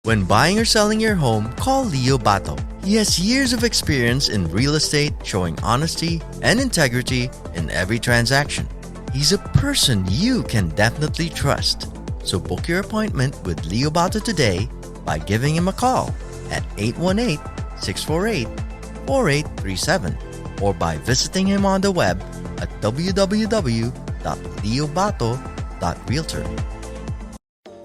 When buying or selling your home, call Leo Bato. He has years of experience in real estate, showing honesty and integrity in every transaction. He's a person you can definitely trust. So book your appointment with Leo Bato today by giving him a call at 818-648-4837 or by visiting him on the web at www.leobato.realtor.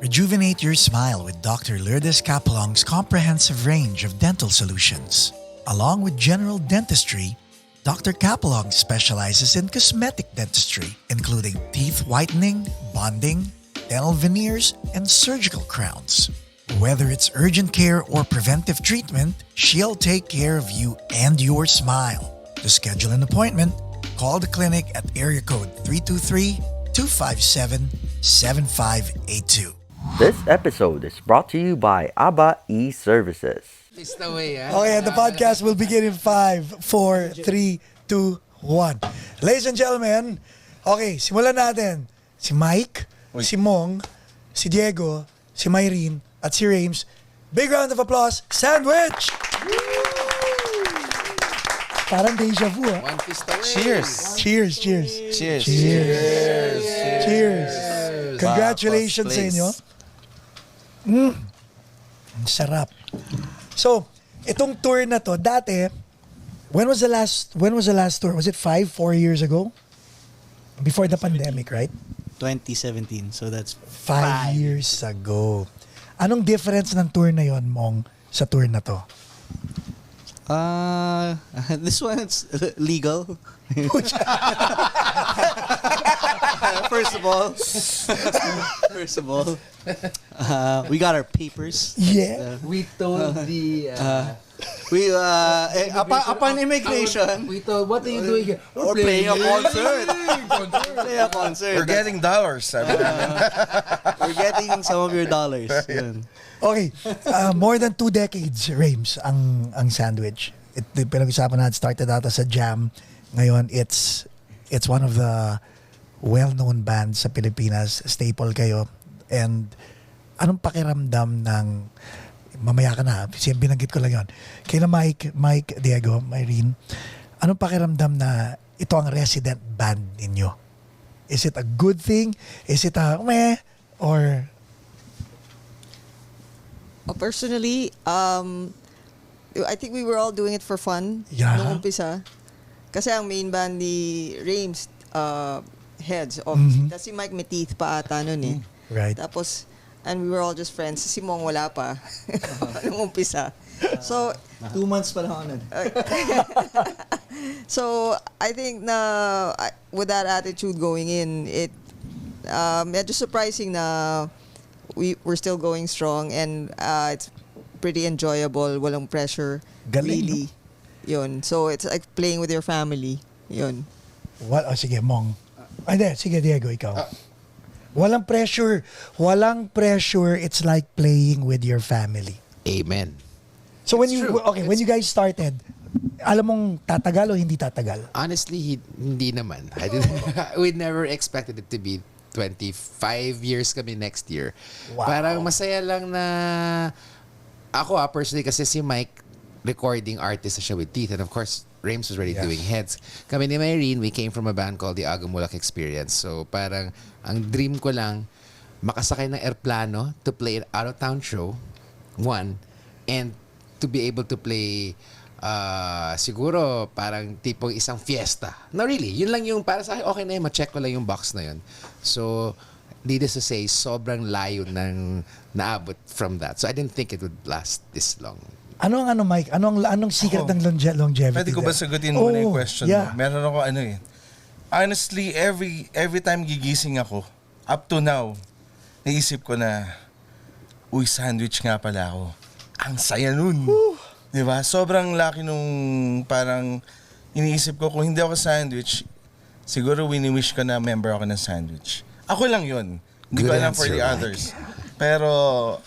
Rejuvenate your smile with Dr. Lourdes Capelong's comprehensive range of dental solutions. Along with general dentistry, Dr. Capelong specializes in cosmetic dentistry, including teeth whitening, bonding, dental veneers, and surgical crowns. Whether it's urgent care or preventive treatment, she'll take care of you and your smile. To schedule an appointment, call the clinic at area code 323-257-7582. This episode is brought to you by ABBA E-Services. Okay, the podcast will begin in 5, 4, 3, 2, 1. Ladies and gentlemen, okay, simulan natin. Si Mike, si Mong, si Diego, si Myrene, at si Rames. Big round of applause, Sandwich! Parang deja vu, ah. One fist away. Cheers! Cheers. Cheers! Congratulations sa inyo. Ang sarap. So, itong tour na to, dati, when was the last tour? Was it 4 years ago? Before the pandemic, right? 2017. So that's 5 years ago. Anong difference ng tour na yon, Mong, sa tour na to? This one's legal. First of all, we got our papers. Yeah. We told the... upon immigration, we told, what are you doing here? we're playing a concert. We're getting dollars. We're getting some of your dollars. Yun. Okay, more than 2 decades, Rames, ang Sandwich. Pinag-usapan natin, started out as a jam. Ngayon, it's one of the well-known bands sa Pilipinas. Staple kayo. And anong pakiramdam ng, mamaya ka na, binanggit ko lang yun. Kaya Mike, Diego, Myrene, anong pakiramdam na ito ang resident band ninyo? Is it a good thing? Is it a meh? Or... Personally, I think we were all doing it for fun nung umpisa. Kasi ang main band ni Rames, Heads, tapos si Mike may teeth pa ata nun eh. Right. Tapos, and we were all just friends. Si Mong wala pa nung umpisa. So, 2 months pa lang ako nun. so, I think na with that attitude going in, medyo surprising na we're still going strong and it's pretty enjoyable, walang pressure. Galing, really. Yun. So it's like playing with your family. Yun. What? Oh, sige, Mong. Hindi, sige, Diego, ikaw. Walang pressure. Walang pressure. It's like playing with your family. Amen. So when when you guys started, alam mong tatagal o hindi tatagal? Honestly, hindi naman. We never expected it to be 25 years kami next year. Wow. Parang masaya lang na ako personally kasi si Mike recording artist siya with teeth, and of course Rames was already doing heads. Kami ni Myrene, we came from a band called the Agamulak Experience. So parang ang dream ko lang makasakay ng airplano to play an out-of-town show, one, and to be able to play siguro parang tipong isang fiesta. No, really. Yun lang yung para sa akin, okay na yun, ma-check ko lang yung box na yun. So, needless to say, sobrang layo ng naabot from that. So, I didn't think it would last this long. Mike? Anong secret ng longevity? Pwede ko ba sagutin muna yung question mo? Meron ako honestly, every time gigising ako, up to now, naisip ko na, uy, Sandwich nga pala ako. Ang saya nun. Diba? Sobrang laki nung parang iniisip ko, kung hindi ako Sandwich, siguro wini-wish ko na member ako ng Sandwich. Ako lang yun. Hindi ko alam for the others. Pero,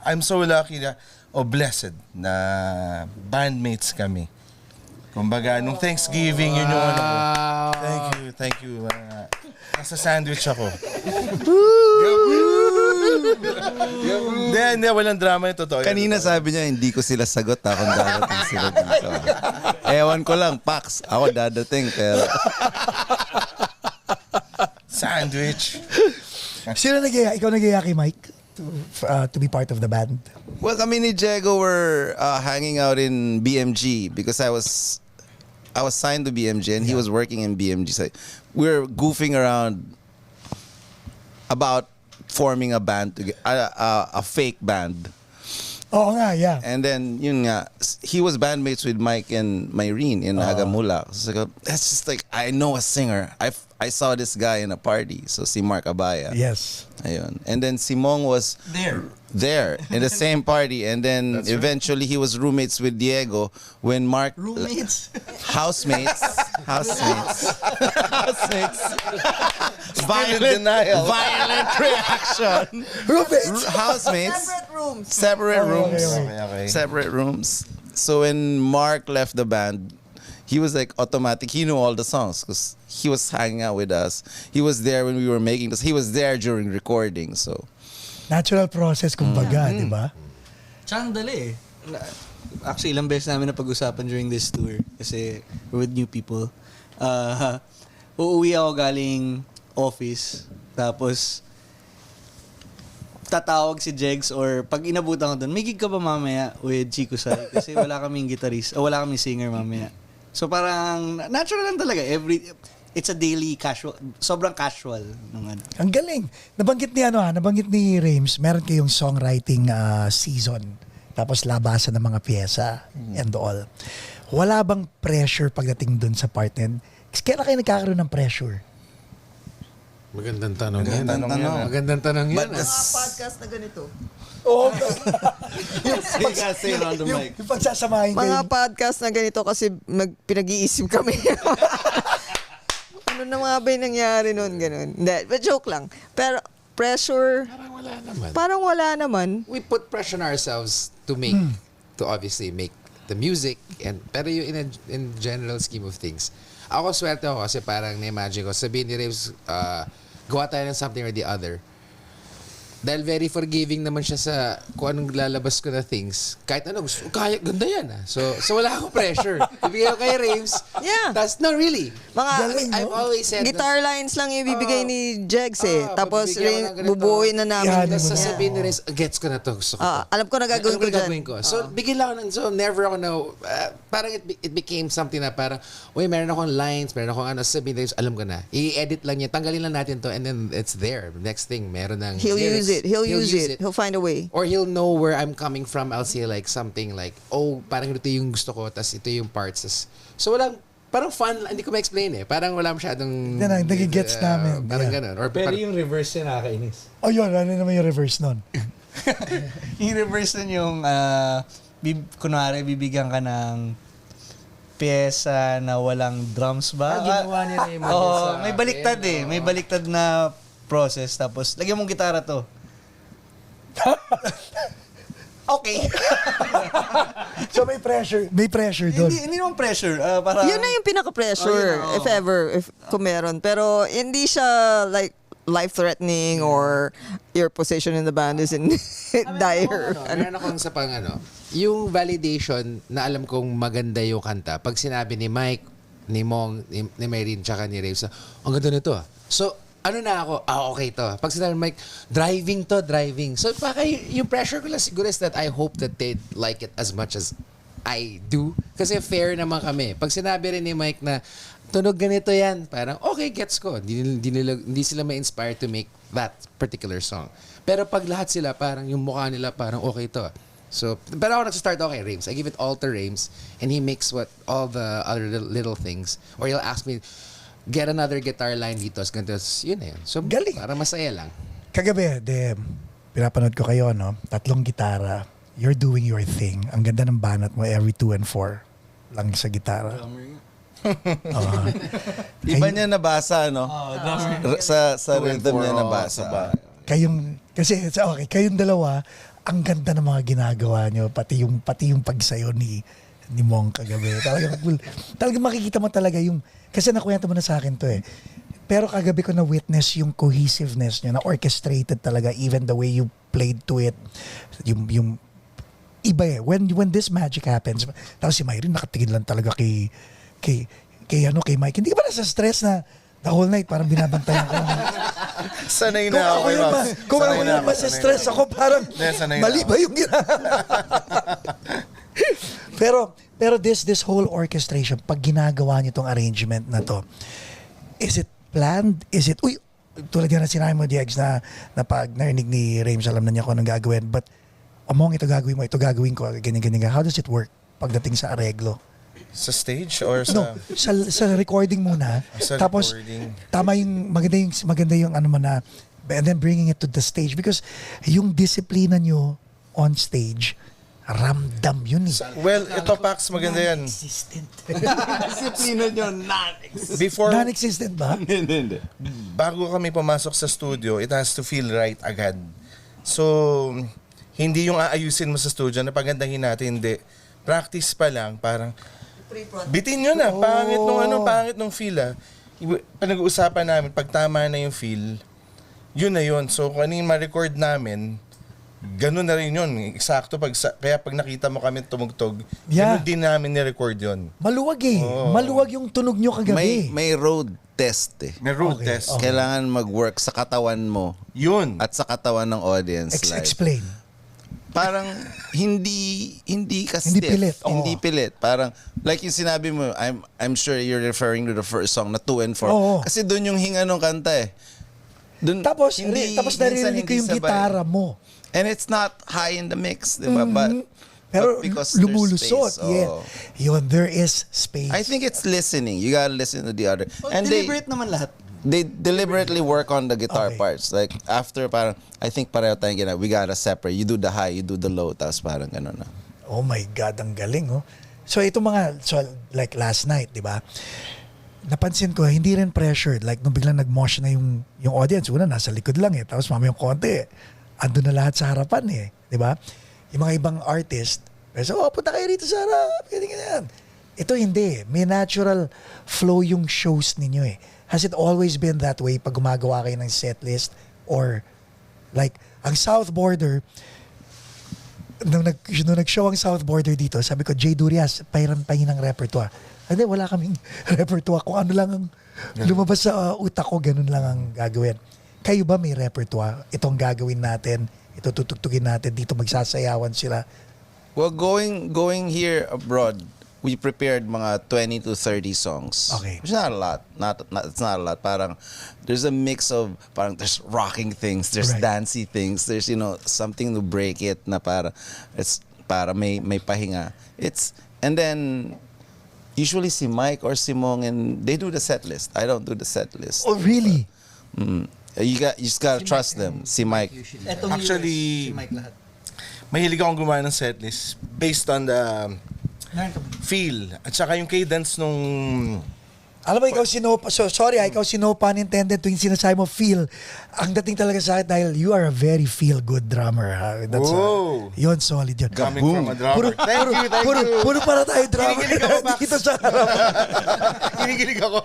I'm so lucky na, blessed na bandmates kami. Kumbaga, nung Thanksgiving, yun yung ano ko. Thank you. Nasa Sandwich ako. Hindi, walang drama yung totoo. Kanina sabi niya, hindi ko sila sagot kung dadating sila dito. Ewan ko lang, Pax, ako dadating, pero... Sandwich. Sino nagaya? Ikaw nagaya kay Mike to be part of the band? Well, kami ni Diego were hanging out in BMG because I was signed to BMG and he was working in BMG. So we were goofing around about forming a band, a fake band. Oo nga, yeah. And then, yun nga, he was bandmates with Mike and Myrene in Agamula. So that's just like, I know a singer. I saw this guy in a party. So si Mark Abaya. Yes. Ayun. And then Simong was there in the same party. And then eventually he was roommates with Diego when Mark... Roommates? Housemates. Housemates. Violent denial. Violent reaction. Roommates. Housemates. Separate rooms. Separate rooms. Okay. Separate rooms. So when Mark left the band, he was like automatic. He knew all the songs because he was hanging out with us. He was there when we were making this. He was there during recording. So Natural process, kumbaga, di ba? Tsaka ang dali eh. Actually, ilang beses namin na pag-usapan during this tour kasi we're with new people. Uuwi ako galing office, tapos tatawag si Jegs or pag inabutan ko doon, may gig ka ba mamaya with Chico Sai? Kasi wala kaming guitarist o wala kaming singer mamaya. So parang natural lang talaga. It's a daily casual, sobrang casual. Ang galing. Nabanggit ni Rames, meron kayong songwriting season. Tapos labasan ng mga pyesa and all. Wala bang pressure pagdating dun sa part na yun? Kailan kayo nagkakaroon ng pressure? Magandang tanong yan. Magandang tanong. Magandang tanong yan. But Mga podcast na ganito. Oo. say it on the mic. Yung pagsasamahin kayo. Mga podcast na ganito kasi pinag-iisip kami. Ano na mga ba yung nangyari nun? Ganun. Hindi, but joke lang. Pero pressure, Parang wala naman. parang wala naman. We put pressure on ourselves to make, to obviously make the music, pero yung in general scheme of things. Ako swerte ako kasi parang na-imagine ko, sabihin ni Raves, gawa tayo ng something or the other. Dahil very forgiving naman siya sa kung anong lalabas ko na things. Kahit ano, gusto, kaya, ganda yan ah. So wala akong pressure. Ibigay ko kay Raves. Yeah. That's no really. Mga I've always said guitar lines lang yung ibibigay ni Jegs eh. Tapos pagbibigyan ko ng ganito. bubuuin na namin. Yeah, Tapos Yeah. sasabihin ni Raves, gets ko na to. Gusto ko to. Alam ko na gagawin ko dyan. gagawin ko. So, bigyan lang ako so never ako na, parang it became something na parang, uy, meron akong lines, meron akong ano, sabihin Raves, alam ko na. I-edit lang niya, tanggalin lang natin to, and then it's there. Next thing, meron ng He'll lyrics. use it. He'll use it. He'll find a way. Or he'll know where I'm coming from. I'll say like something like, oh, parang ito yung gusto ko, tas ito yung parts. So walang, parang fun, hindi ko ma-explain eh. Parang wala masyadong... Nagigets namin. Parang Yeah. ganun. Or Pero parang, yung reverse niya nakakainis. Oh yun, ano naman yung reverse nun? Yung reverse nun yung, kunwari, bibigyan ka ng pyesa na walang drums ba? ginawa ni Raymond. Oo, may baliktad eh. May baliktad na process. Tapos, lagyan mong gitara to. Okay. So may pressure doon. hindi naman pressure. Para, Yun na yung pinaka-pressure, Oh, yun, if ever, kung meron. Pero hindi siya like life-threatening or your position in the band is in dire. Meron akong sa pang yung validation na alam kong maganda yung kanta. Pag sinabi ni Mike, ni Mong, ni Myrene, tsaka ni Raves, ang ganda nito ah. So, ano na ako, okay to. Pag sinabi Mike, driving. So, baka yung pressure ko lang siguro is that I hope that they like it as much as I do. Kasi fair naman kami. Pag sinabi rin ni Mike na, tunog ganito yan, parang, okay, gets ko. Hindi sila ma-inspire to make that particular song. Pero pag lahat sila, parang yung mukha nila, parang okay to. So, pero ako nag-start okay, Rames. I give it all to Rames, and he makes all the other little things. Or he'll ask me, get another guitar line dito. Ganito, yun na yun. So, Galing. para masaya lang. Kagabi, pinapanood ko kayo, no? 3 gitara. You're doing your thing. Ang ganda ng banat mo every 2 and 4 lang sa gitara. Iba niya nabasa, no? Sa rhythm niya nabasa. Kayong dalawa, ang ganda ng mga ginagawa nyo, pati yung pagsayo ni Mong kagabi. Talagang makikita mo talaga yung, kasi nakwento mo na sa akin to eh. Pero kagabi ko na witness yung cohesiveness nyo, na orchestrated talaga, even the way you played to it. Yung iba eh. When this magic happens, tapos si Myrin nakatingin lang talaga kay Mike. Hindi ka ba nasa stress na the whole night parang binabantayan ko? Sanay na ako. Kung ako yung stress ako, parang mali ba yung pero this whole orchestration, pag ginagawa niyo tong arrangement na to, is it planned? Is it, tulad yan na sinabi mo, Diegs, na pag narinig ni Rames, alam na niya kung anong gagawin. But, among ito gagawin mo, ito gagawin ko, ganyan. How does it work pagdating sa areglo? Sa stage or sa... No, sa recording muna. Sa Tapos, recording. tama yung maganda yung ano mo na, and then bringing it to the stage. Because yung disiplina nyo on stage, ramdam yun eh. Well, ito Pax, maganda yan. Non-existent. Disiplina nyo, non-existent. Before, Non-existent ba? Hindi. bago kami pumasok sa studio, it has to feel right agad. So, hindi yung aayusin mo sa studio na pagandahin natin, hindi. Practice pa lang, parang bitin nyo na, pangit nung feel Pinag-uusapan namin, pag tama na yung feel, yun na yun. So, kung ano yung ma-record namin, ganun na rin yun. Eksakto, kaya pag nakita mo kami tumugtog, ganun din namin ni-record yun. Maluwag eh. Maluwag yung tunog nyo kagabi. May road test eh. May road test. Okay. Kailangan mag-work sa katawan mo Yun. at sa katawan ng audience. Explain. Parang hindi ka Hindi stiff. pilit. Hindi pilit. Parang like yung sinabi mo, I'm sure you're referring to the first song na 2 and 4. Oo. Kasi doon yung hinga nung kanta eh. Dun, Tapos minsan naririnig ko hindi yung sabay. gitara mo. And it's not high in the mix, di ba? Pero but because there's lumulusot. space, Yeah. Yun, there is space. I think it's listening. You gotta listen to the other. And Deliberate naman lahat. they deliberately work on the guitar Okay. parts. Like after parang, I think pareho tayong gina, we gotta separate. You do the high, you do the low, tapos parang gano'n na. Oh my God, ang galing, oh. So like last night, di ba? Napansin ko, hindi rin pressured. Like, nung biglang nag-mosh na yung audience, una, nasa likod lang eh. Tapos mamayang konti, ando na lahat sa harapan eh. Di ba? Yung mga ibang artist, so, punta kayo rito sa harap. Ganyan. Ito hindi. May natural flow yung shows ninyo eh. Has it always been that way pag gumagawa kayo ng set list? Or, like, ang South Border, nung nag-show ang South Border dito, sabi ko, Jay Durias, pahiran-pahin ng repertoire. Hindi, wala kaming repertoire. Kung ano lang ang lumabas sa utak ko, ganun lang ang gagawin. Kayo ba may repertoire? Itong gagawin natin, ito tutugtugin natin, dito magsasayawan sila. Well, going here abroad, we prepared mga 20 to 30 songs. Okay. Which is not a lot. It's not a lot. Parang there's a mix of parang there's rocking things, there's Right. dancey things, there's something to break it na it's para may pahinga. And then usually si Mike or si Mong and they do the set list. I don't do the set list. Oh, really? You just gotta trust them. Si Mike. Actually, Si Mike lahat. mahilig akong gumawa ng setlist based on the feel at saka yung cadence nung Alam mo, ikaw ikaw no pun intended tuwing sinasabi mo feel. Ang dating talaga sa akin dahil you are a very feel-good drummer. Ha? Whoa. Yun, solid yun. coming from a drummer. Thank you. Puro para tayo drummer Kinikilig ako, Max. dito sa harap. Kinikilig ako.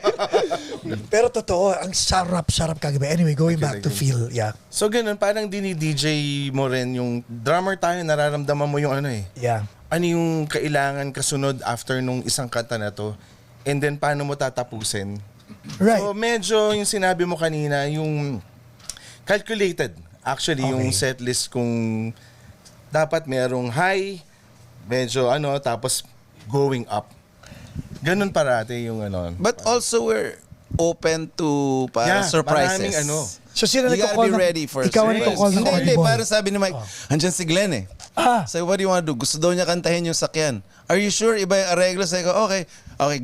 Pero totoo, ang sarap kagabi. Anyway, going back to feel, yeah. So ganun, parang dini-DJ mo rin yung drummer tayo, nararamdaman mo yung ano eh. Yeah. Ano yung kailangan kasunod after nung isang kanta na to. And then paano mo tatapusin. Right. So medyo yung sinabi mo kanina, yung calculated. Actually, yung set list kung dapat merong high, medyo tapos going up. Ganun parati yung But also we're open to surprises. maraming So sino You gotta nagko-call be ng- ready for ikaw ang surprise. nagko-call ng Hindi, audible? parang sabi ni Mike, andyan si Glenn eh. So what do you want to do? Gusto daw niya kantahin yung sakyan. Are you sure? Iba yung areglo. Sabi ko, okay,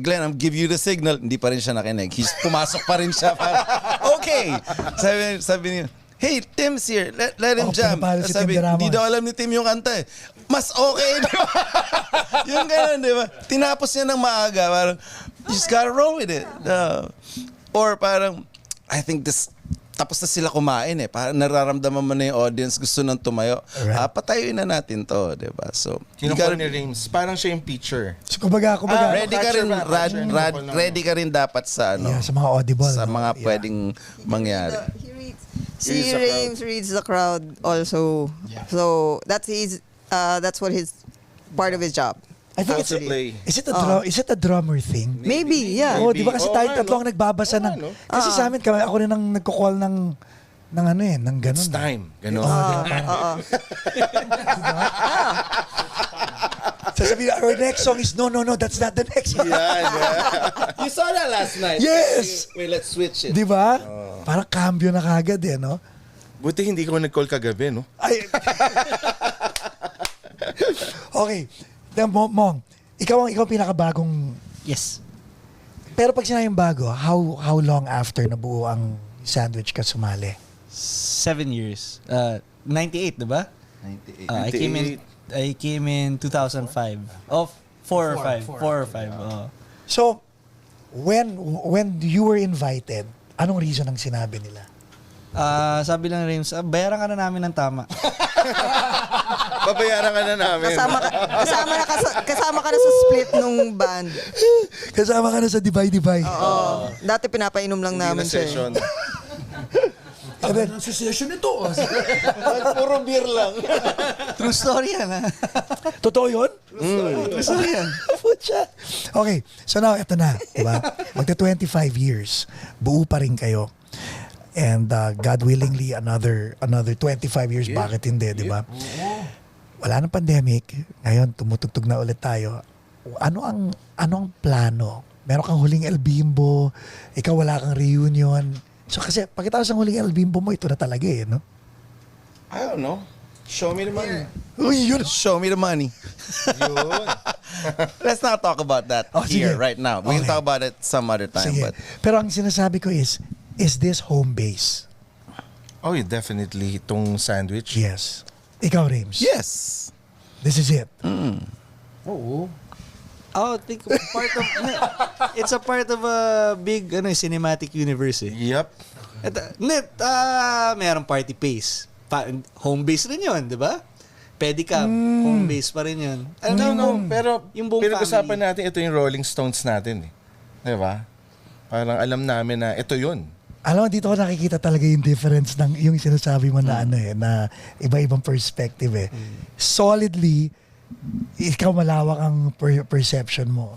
Glenn, I'll give you the signal. Hindi pa rin siya nakinig. Pumasok pa rin siya. Parang, okay. Sabi niya, hey, Tim's here. Let him jam. pinapalo si Sabi, Tim Ramos. hindi daw alam ni Tim yung kanta eh. Mas okay, di ba? Yung gano'n, di ba? Tinapos niya ng maaga. Parang, you just gotta roll with it. Or parang, I think tapos na sila kumain eh. Parang nararamdaman mo na yung audience gusto nang tumayo. Right. Patayuin na natin to, di ba? So, you Kinukol gotta ni Rames. Parang siya yung teacher. So, kumbaga. ready ka rin, ready ka rin dapat sa Yeah, sa mga audible. sa mga Yeah. pwedeng mangyari. He reads Si Reads the crowd. Rames reads the crowd also. So that's what his part of his job. I think Also play. is it a drummer thing? Maybe, yeah. Oh, di ba kasi Oo tayo nga, tatlo no? ang nagbabasa Oo ng... nga, no? Kasi sa amin, ako rin ang nagko-call ng ano ng ganun. It's time. Ganon. Sasabihin, our next song is, no, that's not the next song. You saw that last night. Yes! Wait, let's switch it. Di ba? Parang cambio na kagad eh, no? Buti hindi ko nag-call kagabi, no? Ay. Okay. Mong, ikaw ang pinakabagong... Yes. Pero pag sinayang bago, how long after nabuo ang sandwich ka sumali? 7 years. 98, diba? 98. I came in 2005. Oh, 4 or 5. So, when you were invited, anong reason ang sinabi nila? Sabi lang Rames, bayaran ka na namin ng tama. Babayaran ka na namin. Kasama ka na sa split nung band. Kasama ka na sa Divide. Oo. Dati pinapainom lang namin siya. Session. And then, Puro beer lang. True story yan, ha? totoo yun? True story yan. Putya. Okay, so now, eto na. Diba? Magta 25 years, buo pa rin kayo. And God willingly, another 25 years, bakit hindi, di ba? Wala nang pandemic. Ngayon, tumutugtog na ulit tayo. Ano ang plano? Meron kang huling El Bimbo, ikaw wala kang reunion. So kasi, pagkatapos ng huling El Bimbo mo, ito na talaga eh, no? I don't know. Show me the money. Uy, yun. Show me the money. Yun. Let's not talk about that sige. here right now. We can Okay. talk about it some other time. Sige. But Pero ang sinasabi ko is this home base? Oh, yeah, definitely itong sandwich. Yes. Ikaw, Rames? yes. This is it. Oh, think it's a part of a big cinematic universe eh. Yep. Mayroong party pace. Home base rin yun, di ba? Pedicab, home base pa rin yun. No, pero yung buong pinag-usapan family. natin, ito yung Rolling Stones natin eh. Di ba? Parang alam namin na ito yun. Alam mo, dito ko nakikita talaga yung difference ng yung sinasabi mo na na iba-ibang perspective eh. Solidly, ikaw malawak ang perception mo.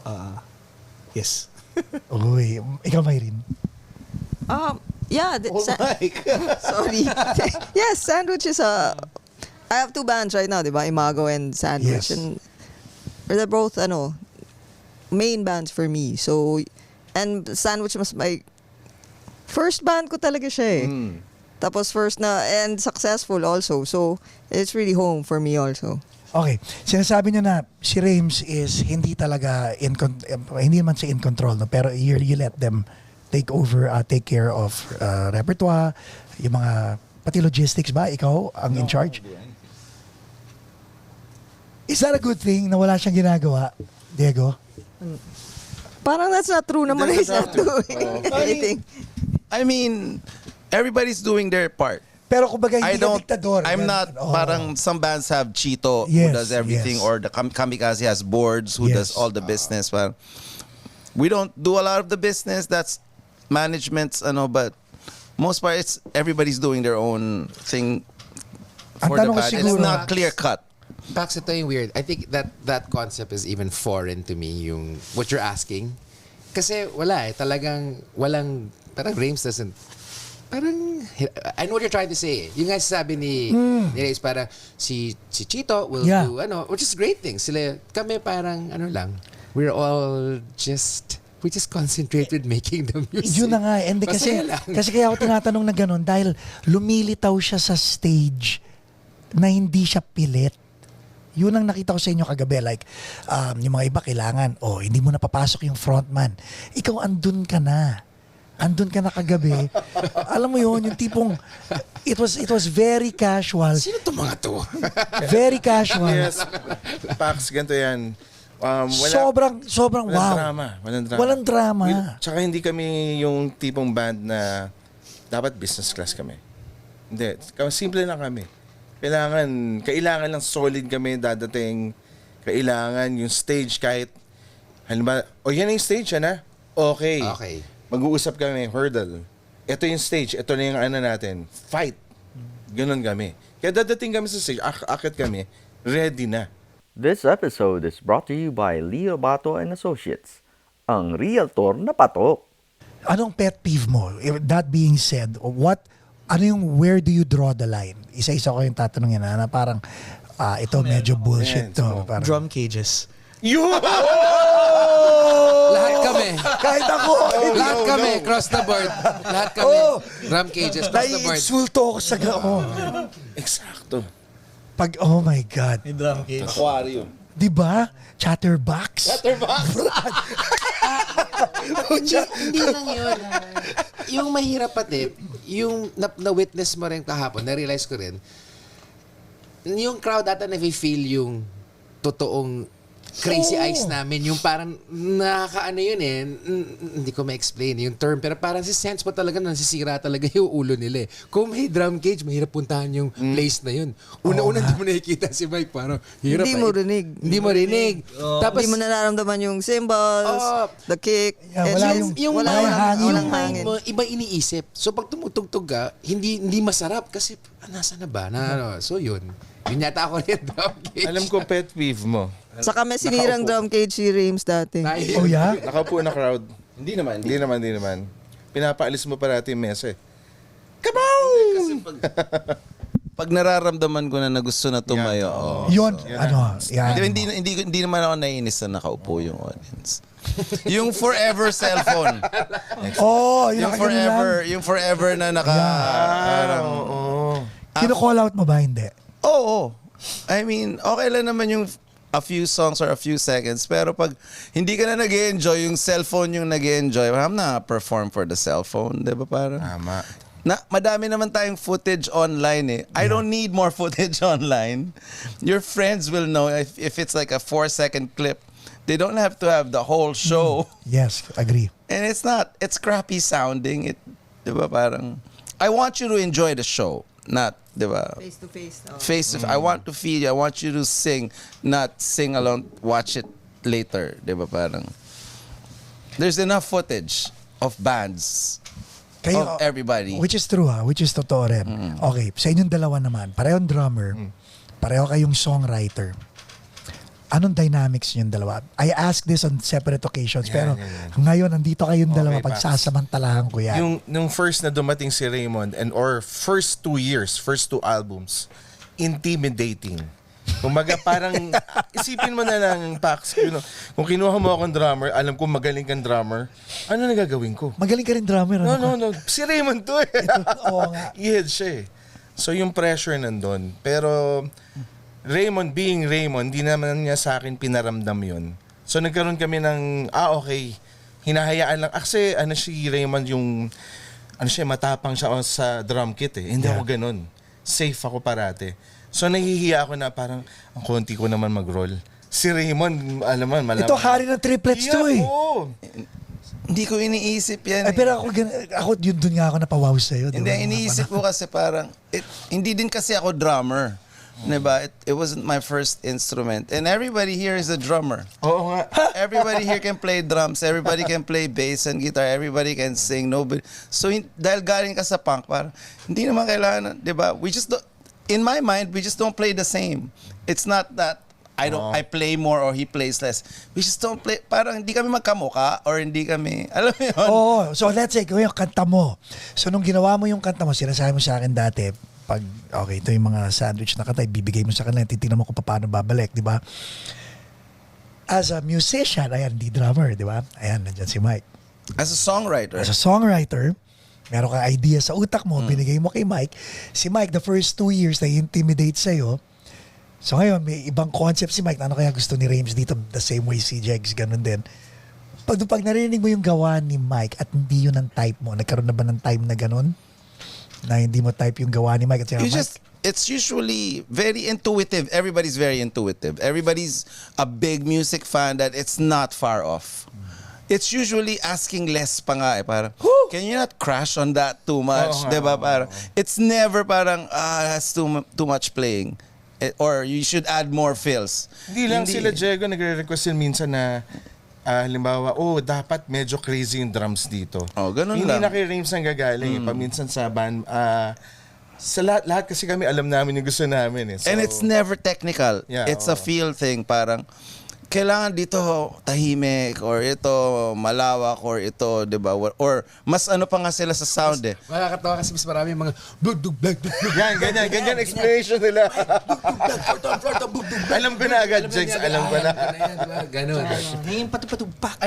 Yes. Uy, ikaw Mayrin. Yeah. Sorry. Yes, Sandwich is I have two bands right now, di ba? Imago and Sandwich. Yes. And they're both, main bands for me. So, and Sandwich was my first band ko talaga siya eh. Tapos first and successful also. So, it's really home for me also. Okay, sinasabi niyo na si Rames is hindi talaga hindi man siya in control, no? Pero you let them take over, take care of repertoire, yung mga pati logistics ba? Ikaw ang in charge? Is that a good thing na wala siyang ginagawa, Diego? Parang that's not true naman. He's not doing anything. I mean, everybody's doing their part. Pero kumbaga hindi ka diktador. I'm not, parang some bands have Chito Yes, who does everything, yes. or the Kamikaze has boards who Yes. does all the business. But we don't do a lot of the business. That's management's, but most part, it's everybody's doing their own thing Ang for the tanong ko band. It's siguro- not clear cut. Pax, ito yung weird. I think that concept is even foreign to me, yung what you're asking. Kasi wala talagang walang, parang Rames doesn't, parang, I know what you're trying to say. Yung nga sabi ni Rames, parang si Chito will do, which is great thing. Kami parang, lang, we just concentrate with making the music. Yun na nga. And kasi kaya ako tinatanong na gano'n dahil lumilitaw siya sa stage na hindi siya pilit. Yun ang nakita ko sa inyo kagabi. Like, yung mga iba kailangan, hindi mo na papasok yung frontman. Ikaw, andun ka na. Andun ka na kagabi. Alam mo yun, yung tipong, it was very casual. Sino to mga to? Very casual. Yes. Pax, ganito yan. Sobrang wow. Walang drama. Tsaka hindi kami yung tipong band na dapat business class kami. Hindi. Simple lang kami. Kailangan lang solid kami dadating. Kailangan yung stage kahit, halimbawa, yan yung stage, yan ha? Okay. Mag-uusap kami, hurdle. ito yung stage, ito na yung ano natin, fight. Ganun kami. Kaya dadating kami sa stage, akit kami, ready na. This episode is brought to you by Leo Bato and Associates, ang realtor na patok. Anong pet peeve mo? That being said, where do you draw the line? Isa-isa ko yung tatanungin na parang, ito medyo bullshit to. Parang, Drum cages. Yun! Lahat kami. kahit ako! Lahat kami, cross the board. Lahat kami. Drum cages, cross the board. Nai-insulto ako sa Eksakto. oh my God. May drum cage. Aquarium. Di ba? Chatterbox. Hindi lang yun. Yung mahirap pati, yung na-witness mo rin kahapon, na-realize ko rin, yung crowd ata na-feel yung totoong crazy eyes namin, yung parang nakakaano yun hindi ko ma-explain yung term, pero parang si sense mo talaga na nasisira talaga yung ulo nila eh. Kung may drum cage, mahirap puntahan yung place na yun. Una-una hindi mo nakikita si Mike, parang hirap. Hindi mo rinig. Hindi mo rinig. Tapos, Hindi mo nararamdaman yung cymbals, the kick. Yeah, wala and yung hangin. mind mo, iba iniisip. So pag tumutugtog ka, hindi masarap kasi nasa na ba? So yun. Yun yata ako rin drum cage. Alam ko pet peeve mo. Saka may sinirang drum cage si Rames dati. Oh yeah? Nakaupo na crowd. Hindi naman. Hindi naman. Pinapaalis mo parati yung mesa eh. Come on! Kasi pag nararamdaman ko na gusto na tumayo, Yun, yan. hindi naman ako naiinis na nakaupo yung audience. Yung forever cellphone. Yung forever na parang, Kino-call out mo ba? Hindi. Oo. I mean, okay lang naman yung a few songs or a few seconds, pero pag hindi ka na nag-enjoy, yung cellphone yung nag-enjoy, I'm not perform for the cellphone, di ba parang? Tama. Madami naman tayong footage online eh. I don't need more footage online. Your friends will know if it's like a 4-second clip. They don't have to have the whole show. Yes, agree. And it's crappy sounding. Di ba parang, I want you to enjoy the show, not, di ba? Face to face. I want to feel you. I want you to sing, not sing along, watch it later. Di ba parang, there's enough footage of bands, of everybody. Which is true which is totoo rin. Okay, sa inyong dalawa naman, parehong drummer, pareho kayong songwriter. Anong dynamics yung dalawa? I asked this on separate occasions, pero ngayon, nandito kayong dalawa, Okay, pagsasamantalahan ko yan. Yung first na dumating si Raymond or first 2 albums, intimidating. Kumaga parang, isipin mo na lang, Pax, kung kinuha mo akong drummer, alam ko magaling kang drummer, ano na gagawin ko? Magaling ka rin drummer. No. Si Raymond to eh. Oo nga. I-head siya eh. So yung pressure nandun. Pero Raymond being Raymond, hindi naman niya sa akin pinaramdam yun. So nagkaroon kami ng, okay, hinahayaan lang. Kasi si Raymond yung, matapang siya sa drum kit eh. Hindi ako ganun. Safe ako parate. So nahihiya ako na parang, ang konti ko naman mag-roll. Si Raymond, alam mo, malamang. Ito, hari ng triplets to eh. Oo. Hindi ko iniisip yan. Pero ako yun dun nga ako napawaw sa'yo. Hindi, iniisip ko kasi parang, hindi din kasi ako drummer. Diba? It wasn't my first instrument. And everybody here is a drummer. Oo nga. Everybody here can play drums. Everybody can play bass and guitar. Everybody can sing. Nobody. So, dahil galing ka sa punk, parang, hindi naman kailangan, diba? In my mind, we just don't play the same. It's not that I play more or he plays less. We just don't play, parang hindi kami magkamuka or hindi kami, alam mo yun? So let's say, yung kanta mo. So nung ginawa mo yung kanta mo, sinasabi mo sa akin dati, ito yung mga sandwich na kanta, bibigay mo sa kanila, titignan mo kung paano babalik, di ba? As a musician, ayan, di drummer, di ba? Ayan, nandyan si Mike. As a songwriter, meron kang idea sa utak mo, binigay mo kay Mike. Si Mike, the first 2 years, na-intimidate sa'yo. So ngayon, may ibang concept si Mike. Ano kaya gusto ni Rames dito? The same way si Jegs, ganun din. Pag narinig mo yung gawa ni Mike at hindi yun ang type mo, nagkaroon na ba ng time na ganun? Na hindi mo type yung gawa ni Mike? At it's usually very intuitive. Everybody's very intuitive. Everybody's a big music fan that it's not far off. It's usually asking less pa nga eh. Parang, can you not crash on that too much? Diba? Parang, it's never parang, that's too much playing. Or you should add more fills. Hindi lang sila Diego nagre-request yun minsan na halimbawa, dapat medyo crazy yung drums dito. Ganun Hindi lang. na kay Rames ang gagaling. Paminsan sa band, sa lahat kasi kami alam namin yung gusto namin. So, and it's never technical. Yeah, It's a feel thing. Parang, kailangan dito tahimik or ito malawak or ito, di ba? Or mas ano pa nga sila sa sound eh. Makakatawa kasi mas marami mga Yan, ganyan explanation nila. Alam ko na agad, Jex. Alam ko na. Ganon. Ngayon patupatugpak.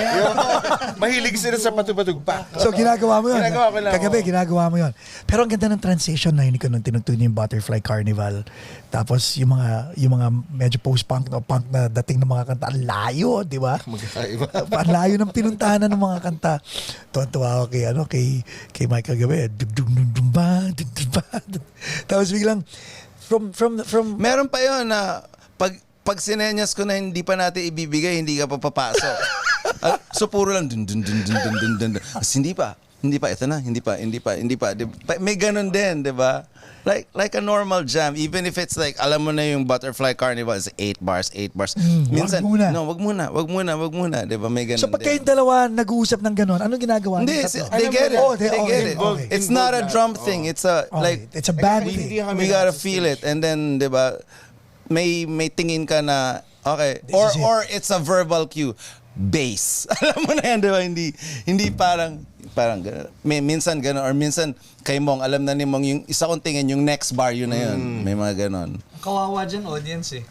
Mahilig sila sa patupatugpak. So ginagawa mo yun. Ginagawa ko lang. Kagabi, ginagawa mo yun. Pero ang ganda ng transition na yun ko nung tinugtog niyo yung Butterfly Carnival. Tapos yung mga medyo post-punk o punk na dating ng mga kanta, ang layo, di ba? Magkaiba. Ang layo ng pinuntahan ng mga kanta. Tuwa-tuwa ako kay Mike kagabi. Tapos biglang from Meron pa yon na pag sinenyas ko na hindi pa natin ibibigay, hindi ka pa papasok. So puro lang dun dun dun dun dun dun dun. Hindi pa, ito na, hindi pa. May ganun din, di ba? Like a normal jam, even if it's like, alam mo na yung Butterfly Carnival is 8 bars. Minsan, wag muna, di ba? May ganun So pag kayong dalawa nag-uusap ng gano'n, anong ginagawa? Hindi, Tatlo? they get it. They They get it. okay. It's not a drum thing. It's a It's a band thing. we gotta feel it, and then, di ba? May tingin ka na okay, This is it. or it's a verbal cue. Bass. Alam mo na yan, di ba? Hindi parang minsan gano'n, or minsan kay Mong, alam na ni Mong yung isa kong tingin, yung next bar, yun na yun. May mga gano'n. Kawawa dyan, audience eh.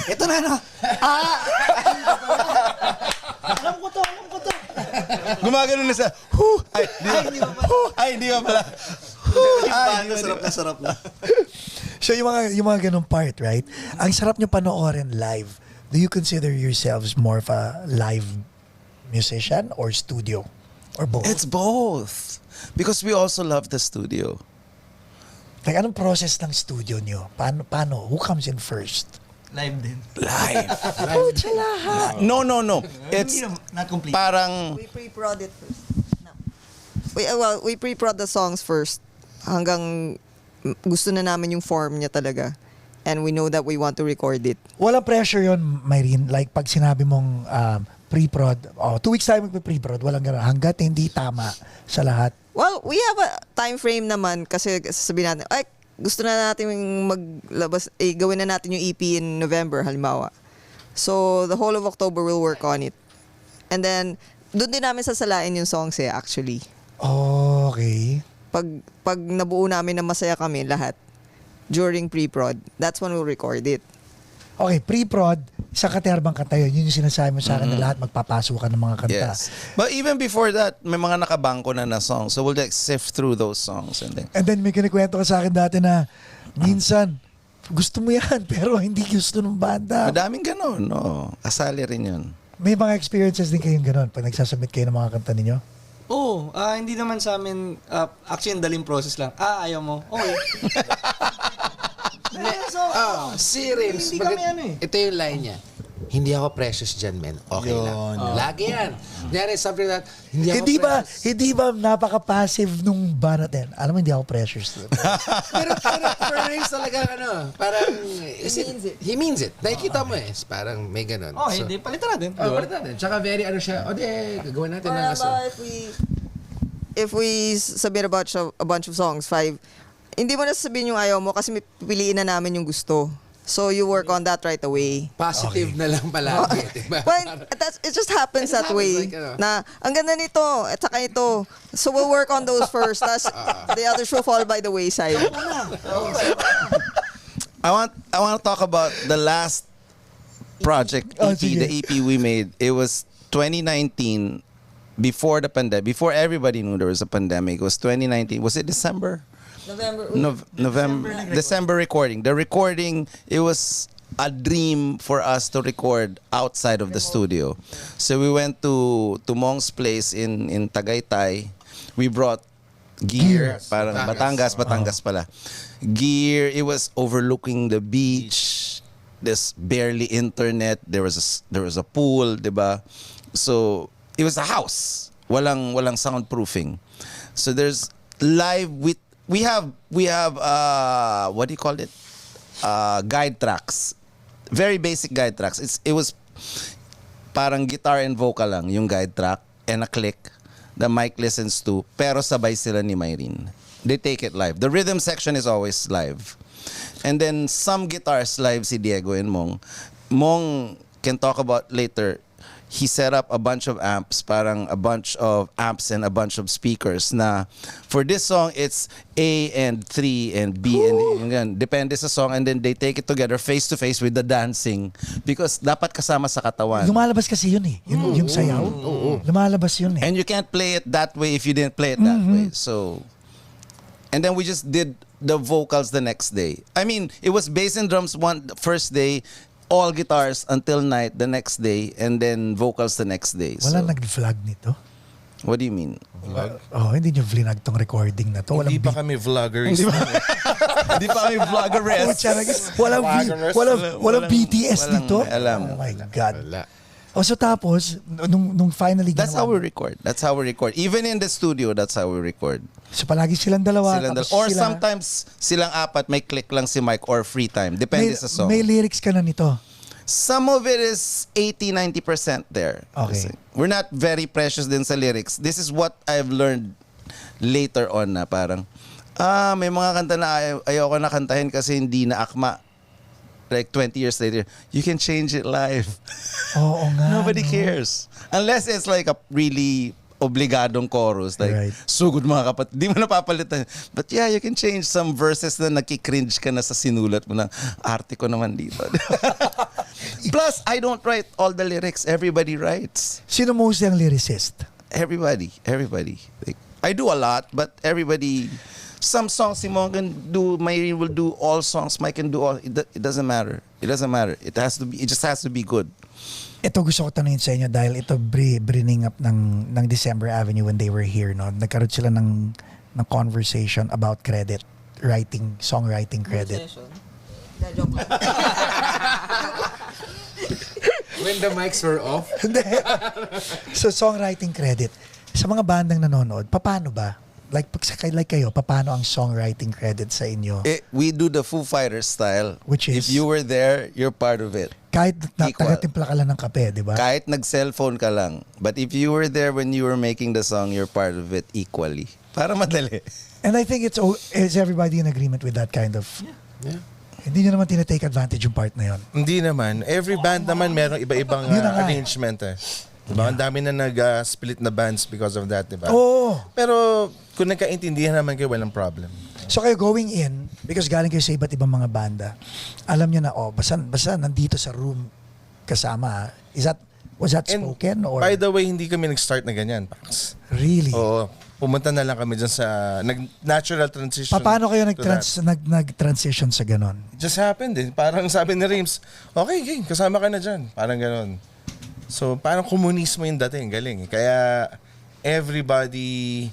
Ito na, no? Alam ko to. Gumagano na sa, hindi ba pala. Sarap na. So yung mga ganong part, right? Ang sarap nyo panoorin live. Do you consider yourselves more of a live musician or studio? Or both? It's both. Because we also love the studio. Like, anong process ng studio nyo? Paano? Who comes in first? Live din. Live. No. It's Not complete. parang, We pre-prod it first. No. We pre-prod the songs first hanggang gusto na namin yung form niya talaga. And we know that we want to record it. Walang pressure yon, Myrene. Like, pag sinabi mong pre-prod, 2 weeks tayo magpe-pre-prod, walang gano'n. Hanggat hindi tama sa lahat. Well, we have a time frame naman kasi sasabihin natin, ay, gusto na natin maglabas, gawin na natin yung EP in November, halimbawa. So, the whole of October we'll work on it. And then, doon din namin sasalain yung songs actually. Okay. Pag nabuo namin na masaya kami lahat, during pre-prod, that's when we'll record it. Okay, pre-prod, sa katerbang kanta yun. Yun yung sinasabi mo sa akin na lahat magpapasukan ng mga kanta. yes. But even before that, may mga nakabangko na songs. So we'll like sift through those songs and then. And then may kinikwento ka sa akin dati na minsan, gusto mo yan, pero hindi gusto ng banda. Madaming ganon, no. Kasali rin yun. May mga experiences din kayong gano'n pag nagsasubmit kayo ng mga kanta ninyo? Oo, hindi naman sa amin, actually, ang daling process lang. Ayaw mo? Okay. Si Rims, Hindi kami ano eh. ito yung line niya. Hindi ako precious dyan, men. Okay lang. Lagi yan. There is something that, hindi ako precious. Hindi ba napaka-passive nung ba natin? Alam mo, hindi ako precious. pero for Rims talaga, parang, he means it. Nakikita mo parang may ganun. Oh, hindi. Palitan natin. Palitan natin. Tsaka very gagawin natin ng aso. If we submit a bunch of songs, 5, hindi mo na sasabihin yung ayaw mo kasi pipiliin na namin yung gusto. So you work on that right away. Positive na lang palagi, diba? Well, it just happens that way. Like, na, ang ganda nito, at saka ito. So we'll work on those first. Tas the others will fall by the wayside. I want to talk about the last project EP, the EP we made. It was 2019, before the pandemic, before everybody knew there was a pandemic. It was 2019. Was it December? December recording. The recording, it was a dream for us to record outside of the studio. So we went to Mong's place in Tagaytay. We brought gear, parang Batangas pala. Gear, it was overlooking the beach. There's barely internet. There was a pool, diba? So it was a house. Walang soundproofing. So there's live with we have what do you call it? Guide tracks. Very basic guide tracks. It was parang guitar and vocal lang yung guide track and a click the mic listens to, pero sabay sila ni Myrene. They take it live. The rhythm section is always live. And then some guitars live si Diego and Mong. Mong can talk about later. He set up a bunch of amps, parang a bunch of amps and a bunch of speakers na for this song, it's A and 3 and B and yun, depende sa song, and then they take it together face to face with the dancing because dapat kasama sa katawan. Lumalabas kasi yun eh. Yung sayaw. Lumalabas yun eh. And you can't play it that way if you didn't play it that way. So, and then we just did the vocals the next day. I mean, it was bass and drums first day, all guitars until night the next day, and then vocals the next day. Wala So, nag-vlog nito. what do you mean? Hindi nyo vlinag tong recording na to. Hindi pa kami vloggers. Hindi pa kami vloggeress. Walang BTS dito. alam. Oh my God. Wala. So tapos, nung finally That's how ginawa. we record. Even in the studio, that's how we record. So palagi silang dalawa. Tapos Or sila, sometimes silang apat, may click lang si Mike or free time. Depende sa song. may lyrics ka na nito. Some of it is 80-90% there. Okay. Kasi we're not very precious din sa lyrics. This is what I've learned later on na parang, may mga kanta na ayoko na kantahin kasi hindi na akma. Like 20 years later, you can change it live. Oo nga. Nobody cares. Unless it's like a really obligadong chorus. Like, Right. sugod mga kapatid. Di mo napapalitan. But yeah, you can change some verses na nakikringe ka na sa sinulat mo na arte ko naman dito. Plus, I don't write all the lyrics. Everybody writes. Sino most yung lyricist? Everybody. Like, I do a lot, but everybody... Some songs si Mo can do, Myrene will do all songs, Mike can do all. It doesn't matter. It just has to be good. Ito gusto ko tanungin sa inyo dahil ito bringing up ng December Avenue when they were here. No? Nagkaroon sila ng conversation about credit. Songwriting credit. Joke lang. When the mics were off, So songwriting credit. Sa mga bandang nanonood, paano ba? Like kayo, paano ang songwriting credit sa inyo? We do the Foo Fighters style. Which is? If you were there, you're part of it. Kahit Equal. taga-timpla ka lang ng kape, di ba? Kahit nag-cellphone ka lang. But if you were there when you were making the song, you're part of it equally. Para madali. And I think is everybody in agreement with that kind of... yeah. Hindi nyo naman tinatake advantage yung part na yon. Hindi naman. Every band naman meron iba-ibang Yun na nga eh. arrangement eh. Diba? Ang dami na nag-split na bands because of that, diba? Oo. Pero kung nagkaintindihan naman kayo, walang problem. So kayo going in, because galing kayo sa iba't ibang mga banda, alam nyo na, basta nandito sa room kasama. Was that spoken? Or By the way, hindi kami nag-start na ganyan, Pax. really? Oo. Pumunta na lang kami dyan sa natural transition. Paano kayo to that. nag-transition sa ganon? It just happened eh. Parang sabi ni Rims, okay, game, kasama ka na dyan. Parang ganon. So, parang komunismo yung dating. Galing eh. Kaya, everybody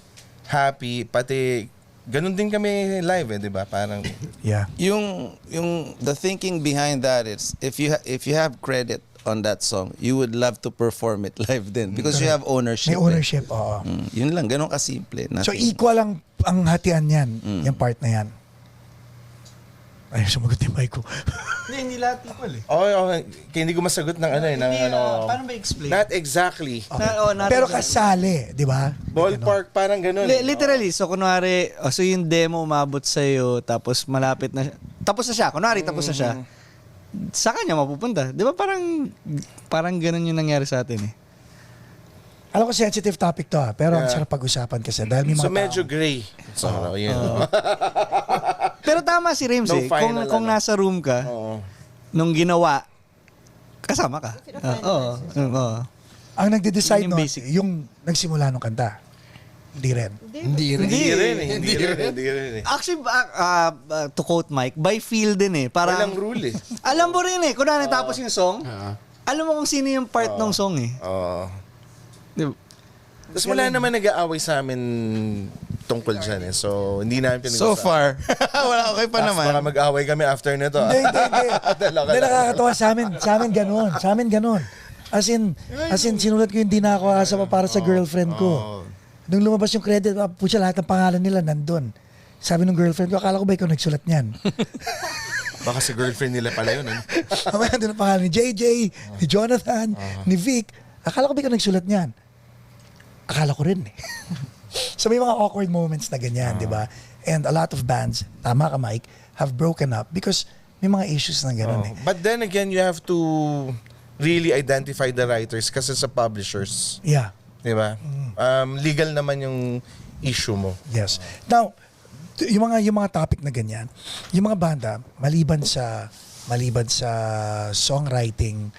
happy. Pati, ganun din kami live eh, di ba? Parang, Yeah. The thinking behind that is if you have credit on that song, you would love to perform it live then because you have ownership. May ownership, oo. Yun lang, ganun kasimple. So Nothing. equal ang hatian yan, yung part na yan. Ay, sumagot yung mic ko. Hindi lahat equal eh. okay. Kaya hindi ko masagot ng ano eh. Ng, Hindi, ano, paano ba explain? not exactly. Pero kasali, di ba? Ballpark, parang ganun. Literally, so kunwari, so yung demo umabot sa'yo, tapos malapit na siya. Tapos na siya, kunwari tapos na siya. Sa kanya mapupunta. Di ba parang ganun yung nangyari sa atin eh. Alam ko sensitive topic to pero ang sarap pag-usapan kasi dahil may mga So medyo gray. So, yun. Pero tama si Rims No eh. final, Kung ano. nasa room ka, Oo. nung ginawa, kasama ka. Oo. Ang nagde-decide Yun yung no, basic. yung nagsimula ng kanta. Hindi rin. Hindi rin. Hindi rin eh. Actually, to quote Mike, by feel din eh. Parang, Walang rule eh. alam mo rin eh, kung natapos yung song, alam mo kung sino yung part ng song eh. Oo. Di ba? Tapos wala naman nag-aaway sa amin tungkol dyan eh. So, hindi namin So pinag-usapan. far, wala okay pa Tapos naman. baka mag-aaway kami after nito. Hindi. Hindi nakakatawa sa amin ganun. As in, sinulat ko yung di na ako asa pa para sa girlfriend ko. Nung lumabas yung credit, pucha, lahat ng pangalan nila nandun. Sabi ng girlfriend ko, akala ko ba ikaw nagsulat niyan? Baka si girlfriend nila pala yun. Ano? Mamaya doon ang pangalan ni JJ, ni Jonathan, ni Vic. Akala ko ba ka nagsulat niyan? Akala ko rin eh. So may mga awkward moments na ganyan, di ba? And a lot of bands, tama ka Mike, have broken up because may mga issues na gano'n eh. But then again, you have to really identify the writers kasi sa publishers. Yeah. Di ba? Legal naman yung issue mo. Yes. Now, yung mga topic na ganyan, yung mga banda maliban sa songwriting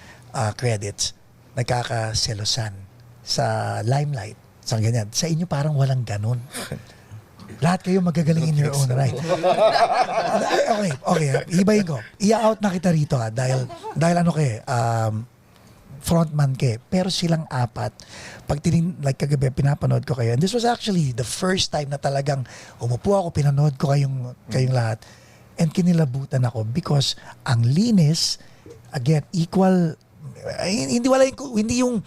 credits, nagkakaselosan sa limelight, sa ganyan. Sa inyo parang walang ganun. Lahat kayo magagaling in your own right. Okay. Hibayin ko. I-out na kita rito dahil ano kayo, frontman kayo. Pero silang apat, pag like kagabi, pinapanood ko kayo. And this was actually the first time na talagang umupo ako, pinanood ko kayong lahat. And kinilabutan ako because ang linis, again, equal, hindi yung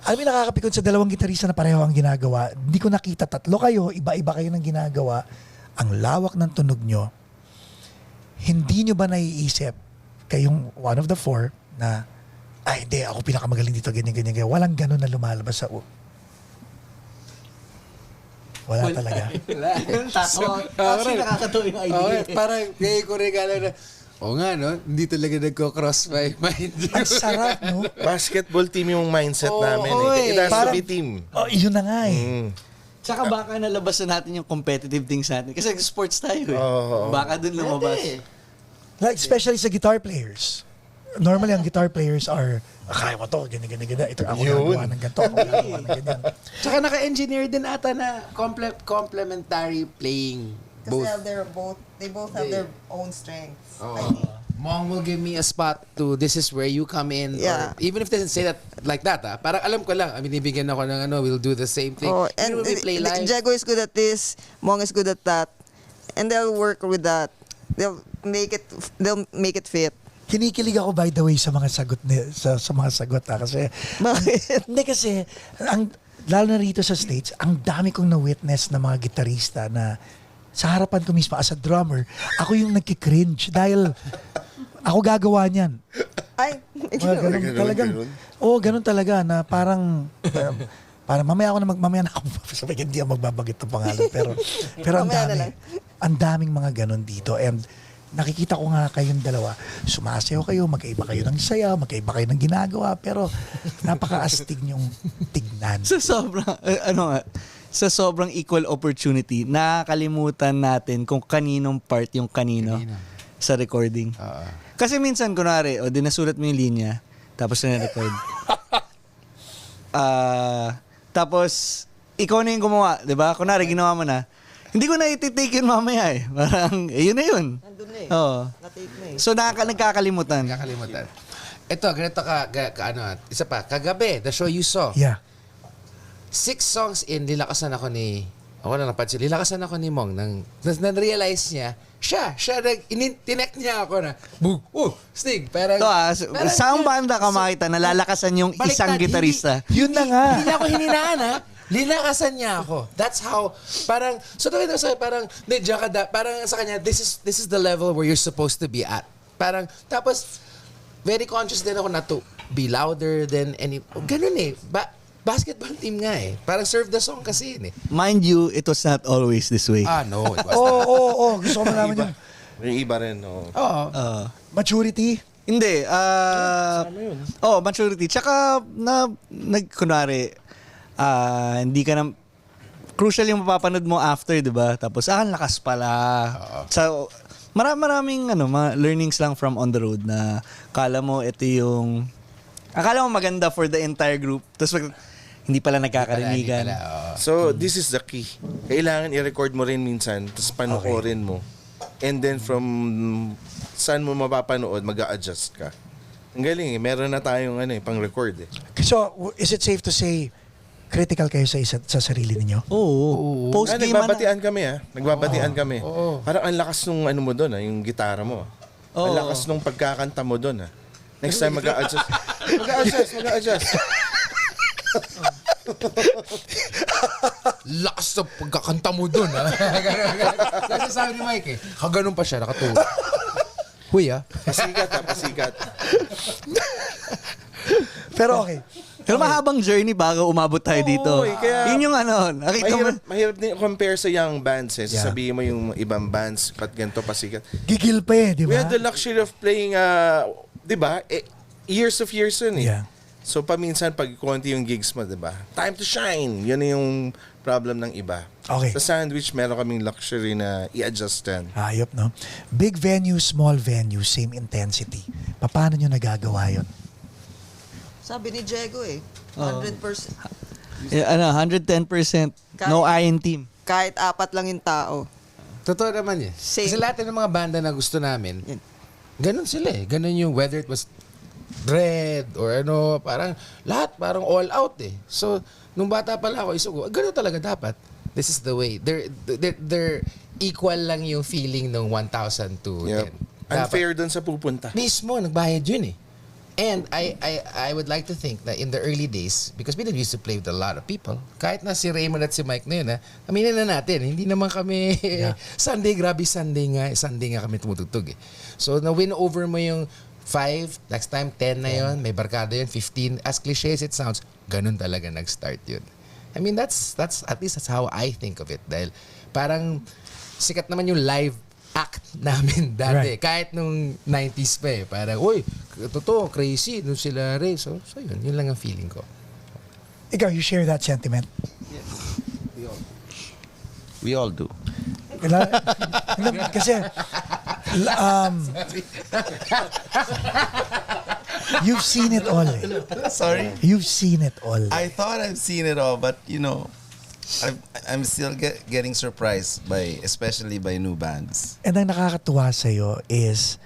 alam mo, nakakapikon sa dalawang gitarista na pareho ang ginagawa. Hindi ko nakita, tatlo kayo, iba-iba kayo ng ginagawa. Ang lawak ng tunog nyo, hindi nyo ba naiisip kayong one of the four na ay, hindi, ako pinakamagaling dito, ganyan. Walang ganun na lumalabas sa Wala talaga. Actually, nakakatawa yung idea. Parang ngayon ko regalo na, nga, no? Hindi talaga nagko-cross my mind. Ang sarap, no? Basketball team yung mindset namin. It has to be team. Yun na nga eh. Tsaka baka nalabas na natin yung competitive things natin. Kasi sports tayo eh. Baka dun lumabas. Like, especially sa guitar players. Normally, ang guitar players are, kaya mo to, ganyan. Ito, ako nagawa ng ganito, ako nagawa ng ganyan. Tsaka naka-engineer din ata na complementary playing. Kasi they both have their own strengths. Mom will give me a spot to this is where you come in. Yeah. Or even if it doesn't say that like that, parang alam ko lang. I mean, ibigyan ako ng we'll do the same thing. And when we play live. Jago is good at this, Mong is good at that. And they'll work with that. They'll make it fit. Kinikilig ako by the way sa mga sagot sa mga sagot kasi Bakit? hindi kasi lalo na rito sa States, ang dami kong na-witness na mga gitarista na sa harapan ko mismo as a drummer, ako yung nagki-cringe dahil ako gagawa niyan. Ay, ganun talaga na parang mamaya na ako sabi hindi ako magbabagit ng pangalan pero ang daming mga ganun dito and nakikita ko nga kayong dalawa, sumasayaw kayo, magkaiba kayo ng sayaw, magkaiba kayo ng ginagawa, pero napaka-astig niyong tignan. Sa sobrang equal opportunity, nakakalimutan natin kung kaninong part yung kanino sa recording. Kasi minsan, kunwari, dinasulat mo yung linya, tapos na-record. Tapos, ikaw na yung gumawa, di ba? Kunwari, ginawa mo na. Hindi ko na iti-take yun mamaya eh. Parang, yun na yun. Nandun na eh. Oo. Na-take na eh. So, nagkakalimutan. Ito, ganito isa pa, kagabi, the show you saw. Yeah. 6 songs in, lilakasan ako ni Mong na-realize niya, tinek niya ako na, Stig, parang, saan banda ka makita nalalakasan yung isang gitarista? Yun na nga. Hindi niya ako hininaan linakasan niya ako. That's how, parang, parang sa kanya, this is the level where you're supposed to be at. Parang, tapos, very conscious din ako na to be louder than ganun eh. Basketball team nga eh. Parang serve the song kasi yun eh. Mind you, it was not always this way. No, it was Oo. Gusto ko malaman yung May iba rin, maturity. Hindi. Maturity. Tsaka, kunwari, hindi ka na, crucial yung mapapanood mo after, di ba? Tapos, ang lakas pala. So, maraming mga learnings lang from on the road na akala mo maganda for the entire group. Tapos, hindi pala nagkakarinigan. So, this is the key. Kailangan i-record mo rin minsan, tapos panoorin mo. And then from saan mo mapapanood, mag-a-adjust ka. Ang galing eh. Meron na tayong pang-record eh. So, is it safe to say critical kayo sa sarili ninyo? Oo. Post-game nagbabatian kami Nagbabatian kami. Parang ang lakas nung mo doon yung gitara mo. Ang lakas nung pagkakanta mo doon Next time mag-a-adjust. Mag-a-adjust. Lakas na pagkakanta mo dun, Kasi sabi ni Mike kaganon pa siya, nakatulog. Huy ah. Pasikat. Pero okay. Pero mahabang journey bago umabot tayo dito. Kaya, Yun yung nakita mo. mahirap din compare sa young bands eh. Yeah. Sasabihin mo yung ibang bands, pat ganito pasikat. Gigil pa di We ba? had the luxury of playing, di ba? Years yun eh. Yeah. So paminsan pag konti yung gigs mo, di ba? Time to shine. Yun yung problem ng iba. Okay. Sa Sandwich, meron kaming luxury na i-adjust din. Hayop, no? Big venue, small venue, same intensity. Paano nyo nagagawa yun? Sabi ni Diego 100%. 110%. No iron team. Kahit 4 lang yung tao. Totoo naman yan. Same. Kasi lahat ng mga banda na gusto namin, Yan. ganun sila eh. Ganun yung whether it was Dread or parang lahat parang all out eh. So, nung bata pala ako, ganun talaga dapat. This is the way. They're equal lang yung feeling ng 1,000 to 10. Unfair dun sa pupunta. Mismo, nagbayad yun eh. And I would like to think that in the early days, because we didn't used to play with a lot of people, kahit na si Raymond at si Mike na yun, aminin na natin, hindi naman kami, Sunday nga kami tumutugtog eh. So, na-win over mo yung 5, next time 10 na yun, may barkada yun, 15, as cliche as it sounds, ganun talaga nag-start yun. I mean, that's at least that's how I think of it. Dahil parang sikat naman yung live act namin dati. Right. Kahit nung 90s pa eh. Parang, uy, totoo, crazy. Nung sila Ray. So yun lang ang feeling ko. Ikaw, you share that sentiment? We all do. Kasi, you've seen it all. Sorry? You've seen it all. I thought I've seen it all, but I'm still getting surprised especially by new bands. And ang nakakatuwa sa'yo is,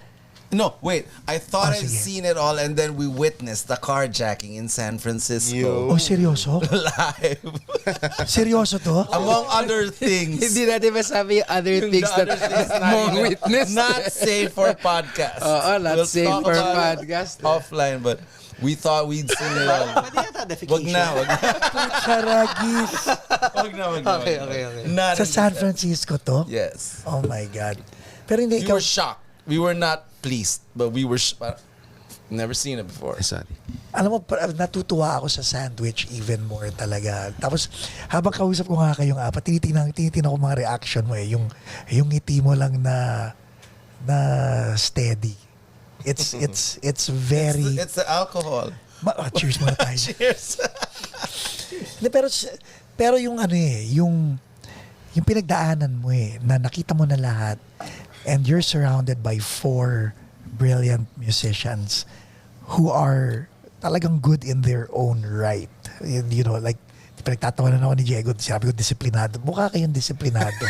No, wait. I thought I've sige. seen it all, and then we witnessed the carjacking in San Francisco seryoso? live. Seryoso to? Among other things. Hindi natin masabi yung other things that mong witness. Not safe for podcast. Not safe talk for about it podcast. Offline, but we thought we'd seen it all. Pwede yata defecation. Wag na. Charagis. Wag na. Okay. Not Sa San Francisco to? Yes. Oh my God. Pero hindi We ikaw, were shocked. We were not pleased, but we were never seen it before. Sorry. alam mo, natutuwa ako sa Sandwich even more talaga. Tapos, habang kausap ko nga kayong apat, tinitingnan ko mga reaction mo eh. Yung ngiti mo lang na steady. It's very... It's the alcohol. Cheers muna tayo. Cheers. Hindi, pero yung yung pinagdaanan mo na nakita mo na lahat and you're surrounded by 4 brilliant musicians who are talagang good in their own right. You know, like, pinagtatawanan ako ni Diego, sabi ko, disiplinado. Mukha kayong disiplinado.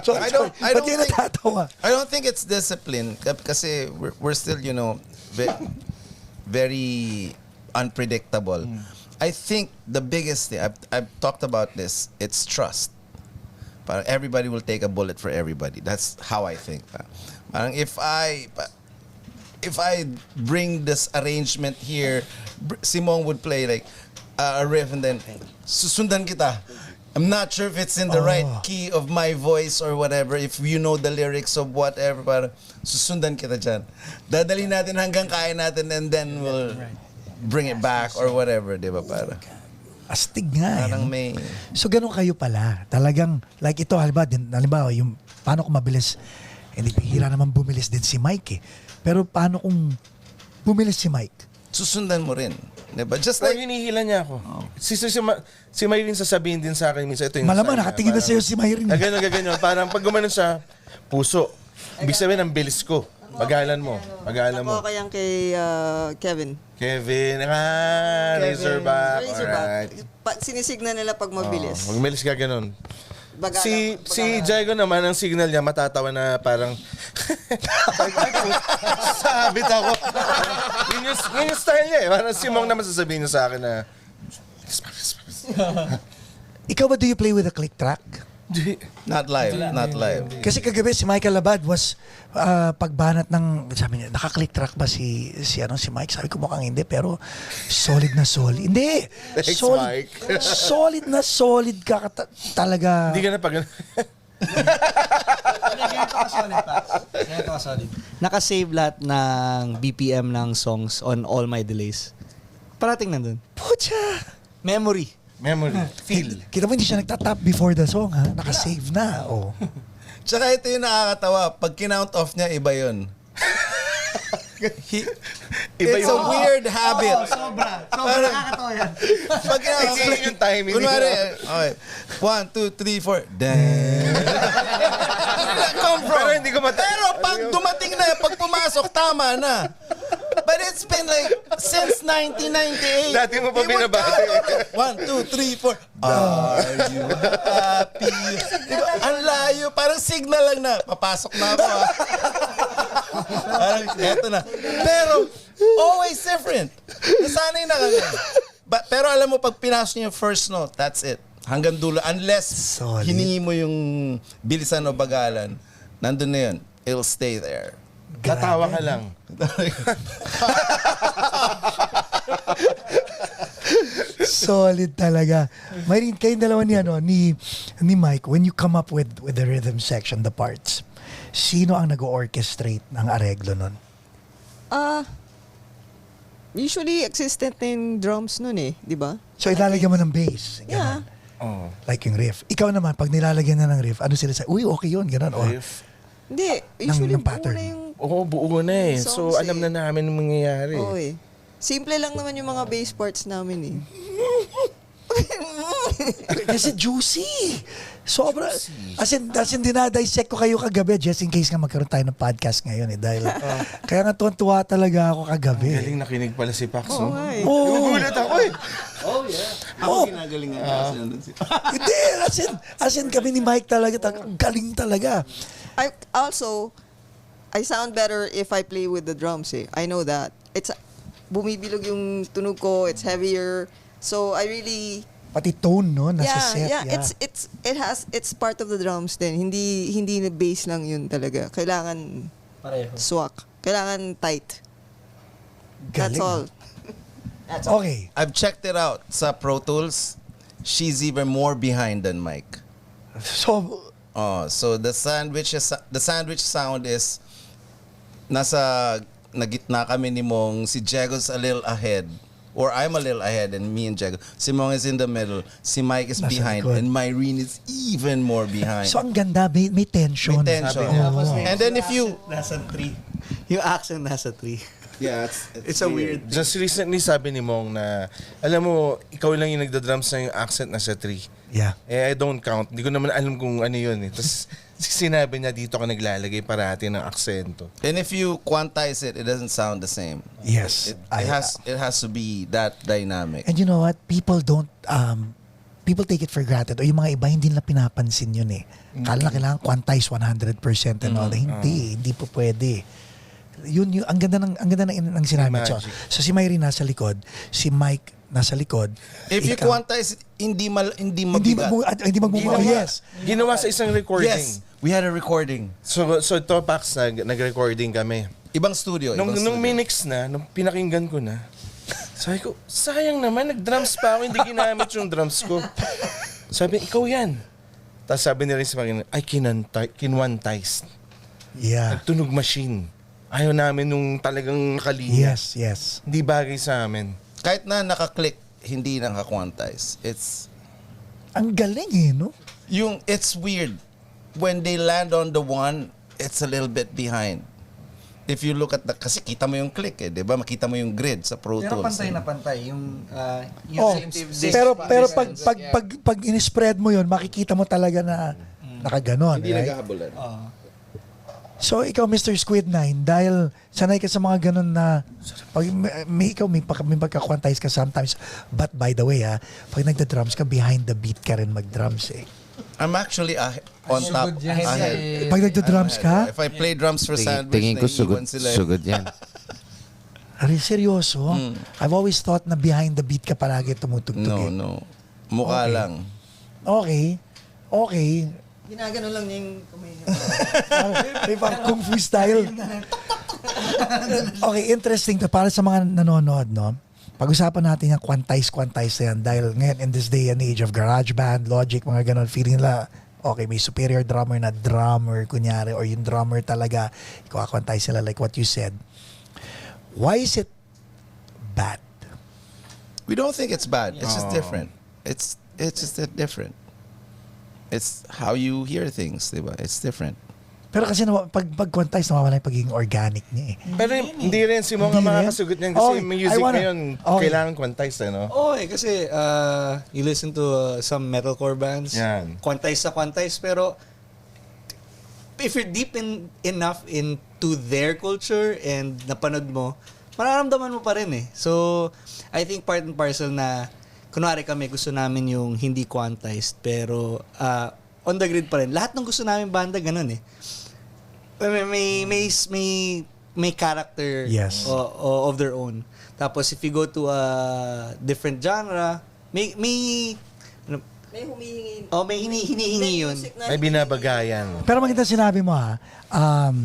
So, I don't think, natatawa? I don't think it's discipline kasi we're still, very unpredictable. I think the biggest thing, I've talked about this, it's trust. Parang everybody will take a bullet for everybody. That's how I think. Parang if I bring this arrangement here, Simone would play like a riff and then susundan kita. I'm not sure if it's in the right key of my voice or whatever. If you know the lyrics of whatever, parang susundan kita dyan. Dadali natin hanggang kaya natin and then we'll bring it back or whatever, di ba? Parang Astig nga. parang may... So, ganun kayo pala. Talagang, like ito, halimbawa, yung paano kung mabilis, hindi hira naman bumilis din si Mike eh. Pero paano kung bumilis si Mike? Susundan mo rin. Diba? Just Like, like... hinihila niya ako. Si Mayrin sasabihin din sa akin minsan, ito yung Malamang sign, nakatingin na sa'yo si Mayrin. Ganyan. Parang pag gumanon siya, puso. Ibig sabihin, ang bilis ko. Magalan mo. Ako kayang kay Kevin. Kevin, Razorback. Alright. Sinisignan nila pag mabilis. Magbilis ka ganun. Bagala- Si Diego naman, ang signal niya, matatawa na parang sabit ako. yun yung style niya eh. Parang si Mong naman sasabihin niya sa akin na Ikaw ba, do you play with a click track? Not live. Kasi kagabi si Michael Labad was pagbanat ng, sabi niya, naka-click track ba si Mike? Sabi ko mukhang hindi, pero solid na solid. Hindi! Thanks, solid, Mike. solid na solid ka talaga. hindi ka na pag Ganito ka solid, Pax. Ganito ka solid. Nakasave lahat ng BPM ng songs on all my delays. Parating nandun. Pucha! Memory. Feel. Kita mo hindi siya nagtatap before the song, ha? Nakasave na. Oh. Tsaka ito yung nakakatawa. Pag kinount off niya, iba yun. It's a weird habit. Sobra. Nakakatawa yan. Pag Explain yung timing. Kunwari, okay. 1, 2, 3, 4. Damn. Come from. Pero hindi ko Pero pag dumating na, pag pumasok, tama na. But it's been like, since 1998. Dati mo pa binabati. 1, 2, 3, 4. Are you happy? Diba? Ang layo. Parang signal lang na, papasok na ako. Parang, eto na. Pero, always different. Nasanay na kami. Pero alam mo, pag pinasok niyo yung first note, that's it. Hanggang dulo. Unless Solid. hiningi mo yung bilisan o bagalan, nandun na yun. It'll stay there. Tatawa ka lang. Solid talaga. Mayroon kayong dalawa ni Mike, when you come up with the rhythm section, the parts, sino ang nag-orchestrate ng areglo nun? Usually existent na yung drums nun eh, di ba? So ilalagyan mo ng bass. Yeah. Ganun. Like yung riff. Ikaw naman, pag nilalagyan na ng riff, ano sila sa, uy, okay yun, gano'n. O, Riff. Hindi, usually ng pattern. buo na yung Oo, buo na eh. So, Songs alam eh. na namin ang mangyayari. Oo eh. Simple lang naman yung mga bass parts namin eh. kasi juicy. Sobra. As in dinadissect ko kayo kagabi just in case nga magkaroon tayo ng podcast ngayon eh. Dahil, kaya nga tuwan-tuwa talaga ako kagabi. Galing nakinig pala si Pax. Oo no? nga eh. Nagugulat ako eh. Ako ginagalingan kasi nandun si Hindi, as in kami ni Mike talaga, galing talaga. I sound better if I play with the drums eh. I know that. It's bumibilog yung tunog ko, it's heavier. So I really Pati tone, no? Nasa set. yeah. It's part of the drums din. Hindi na bass lang yun talaga. Kailangan Pareho. swak. Kailangan tight. That's Galing. all. Okay. I've checked it out sa Pro Tools. She's even more behind than Mike. So the sandwich sound is nasa nagitna kami ni Mong. Si Jego's a little ahead. Or I'm a little ahead and me and Jego. Si Mong is in the middle. Si Mike is Nasa behind. likod. And Myrene is even more behind. So ang ganda, may tension. May tension. Oo. And then if you... Nasa 3. Yung accent nasa 3. Yeah, It's a weird thing. Just recently sabi ni Mong na, alam mo, ikaw lang yung nagda-drums na yung accent na sa 3. Yeah. Eh, I don't count. Hindi ko naman alam kung ano yun eh. Tapos sinabi niya dito ka naglalagay parati ng aksento. And if you quantize it, it doesn't sound the same. Yes. It has to be that dynamic. And you know what? People take it for granted. O yung mga iba, hindi nila pinapansin yun eh. Kala na kailangan quantize 100% and all. Hindi po pwede. Yun, ang ganda ng sinabi. So si Myrene nasa likod, si Mike nasa likod. If you quantize it, hindi mabigat. Hindi magmumuha. Yes. Ginawa sa isang recording. Yes, we had a recording. So ito, Pax, nag-recording kami. Ibang studio. Nung minix na, nung pinakinggan ko na, sabi ko, sayang naman, nag-drums pa ako, hindi ginamit yung drums ko. Sabi, ikaw yan. Tapos sabi ni Riz, ay, kinwantized. Yeah. Nagtunog machine. Ayaw namin nung talagang nakalinya. Yes. Hindi bagay sa amin. Kahit na naka-click, hindi naka-quantize. Ang galing eh, no? It's weird. When they land on the one, it's a little bit behind. If you look at kasi kita mo yung click eh, di ba? Makita mo yung grid sa Pro Tools. Pero pantay na pantay. Yung Pero pag in-spread mo yun, makikita mo talaga na nakaganon. Hindi right? naghahabulan. So ikaw Mr. Squid 9, dahil sanay ka sa mga ganun na pag may pagka-quantize ka sometimes, but by the way pag nagda-drums ka, behind the beat ka rin mag-drums eh. I'm actually on top. Ahead. Pag nagda-drums ka? If I play drums for Sandwich, Tingin ko naiiwan sila. sugod yan. Ari, seryoso? I've always thought na behind the beat ka palagi tumutugtog eh. No. Mukha Okay. lang. Okay. Ginagano lang niya yung kamay niya. May parang kung fu style. Okay, interesting to. Para sa mga nanonood, no? Pag-usapan natin yung quantize na yan. Dahil ngayon, in this day and age of GarageBand, Logic, mga ganon, feeling nila, okay, may superior drummer na drummer, kunyari, or yung drummer talaga, ikakwantay sila like what you said. Why is it bad? We don't think it's bad. It's just different. It's just different. It's how you hear things, diba? It's different. Pero kasi pag quantize, nawawala yung pagiging organic niya eh. Pero hindi rin si Mo nga Hindi rin? makakasugot niyan kasi Okay, music I wanna- ngayon, okay. kailangan quantize, no? Oo kasi you listen to some metalcore bands, Yan. quantize sa quantize, pero if you're deep enough into their culture and napanood mo, mararamdaman mo pa rin eh. So, I think part and parcel na, kunwari kami, gusto namin yung hindi quantized, pero on the grid pa rin. Lahat ng gusto namin banda, ganun eh. May character Yes. of their own. Tapos if you go to a different genre, may humihingi. may hinihingi yun. May binabagayan. Pero maganda sinabi mo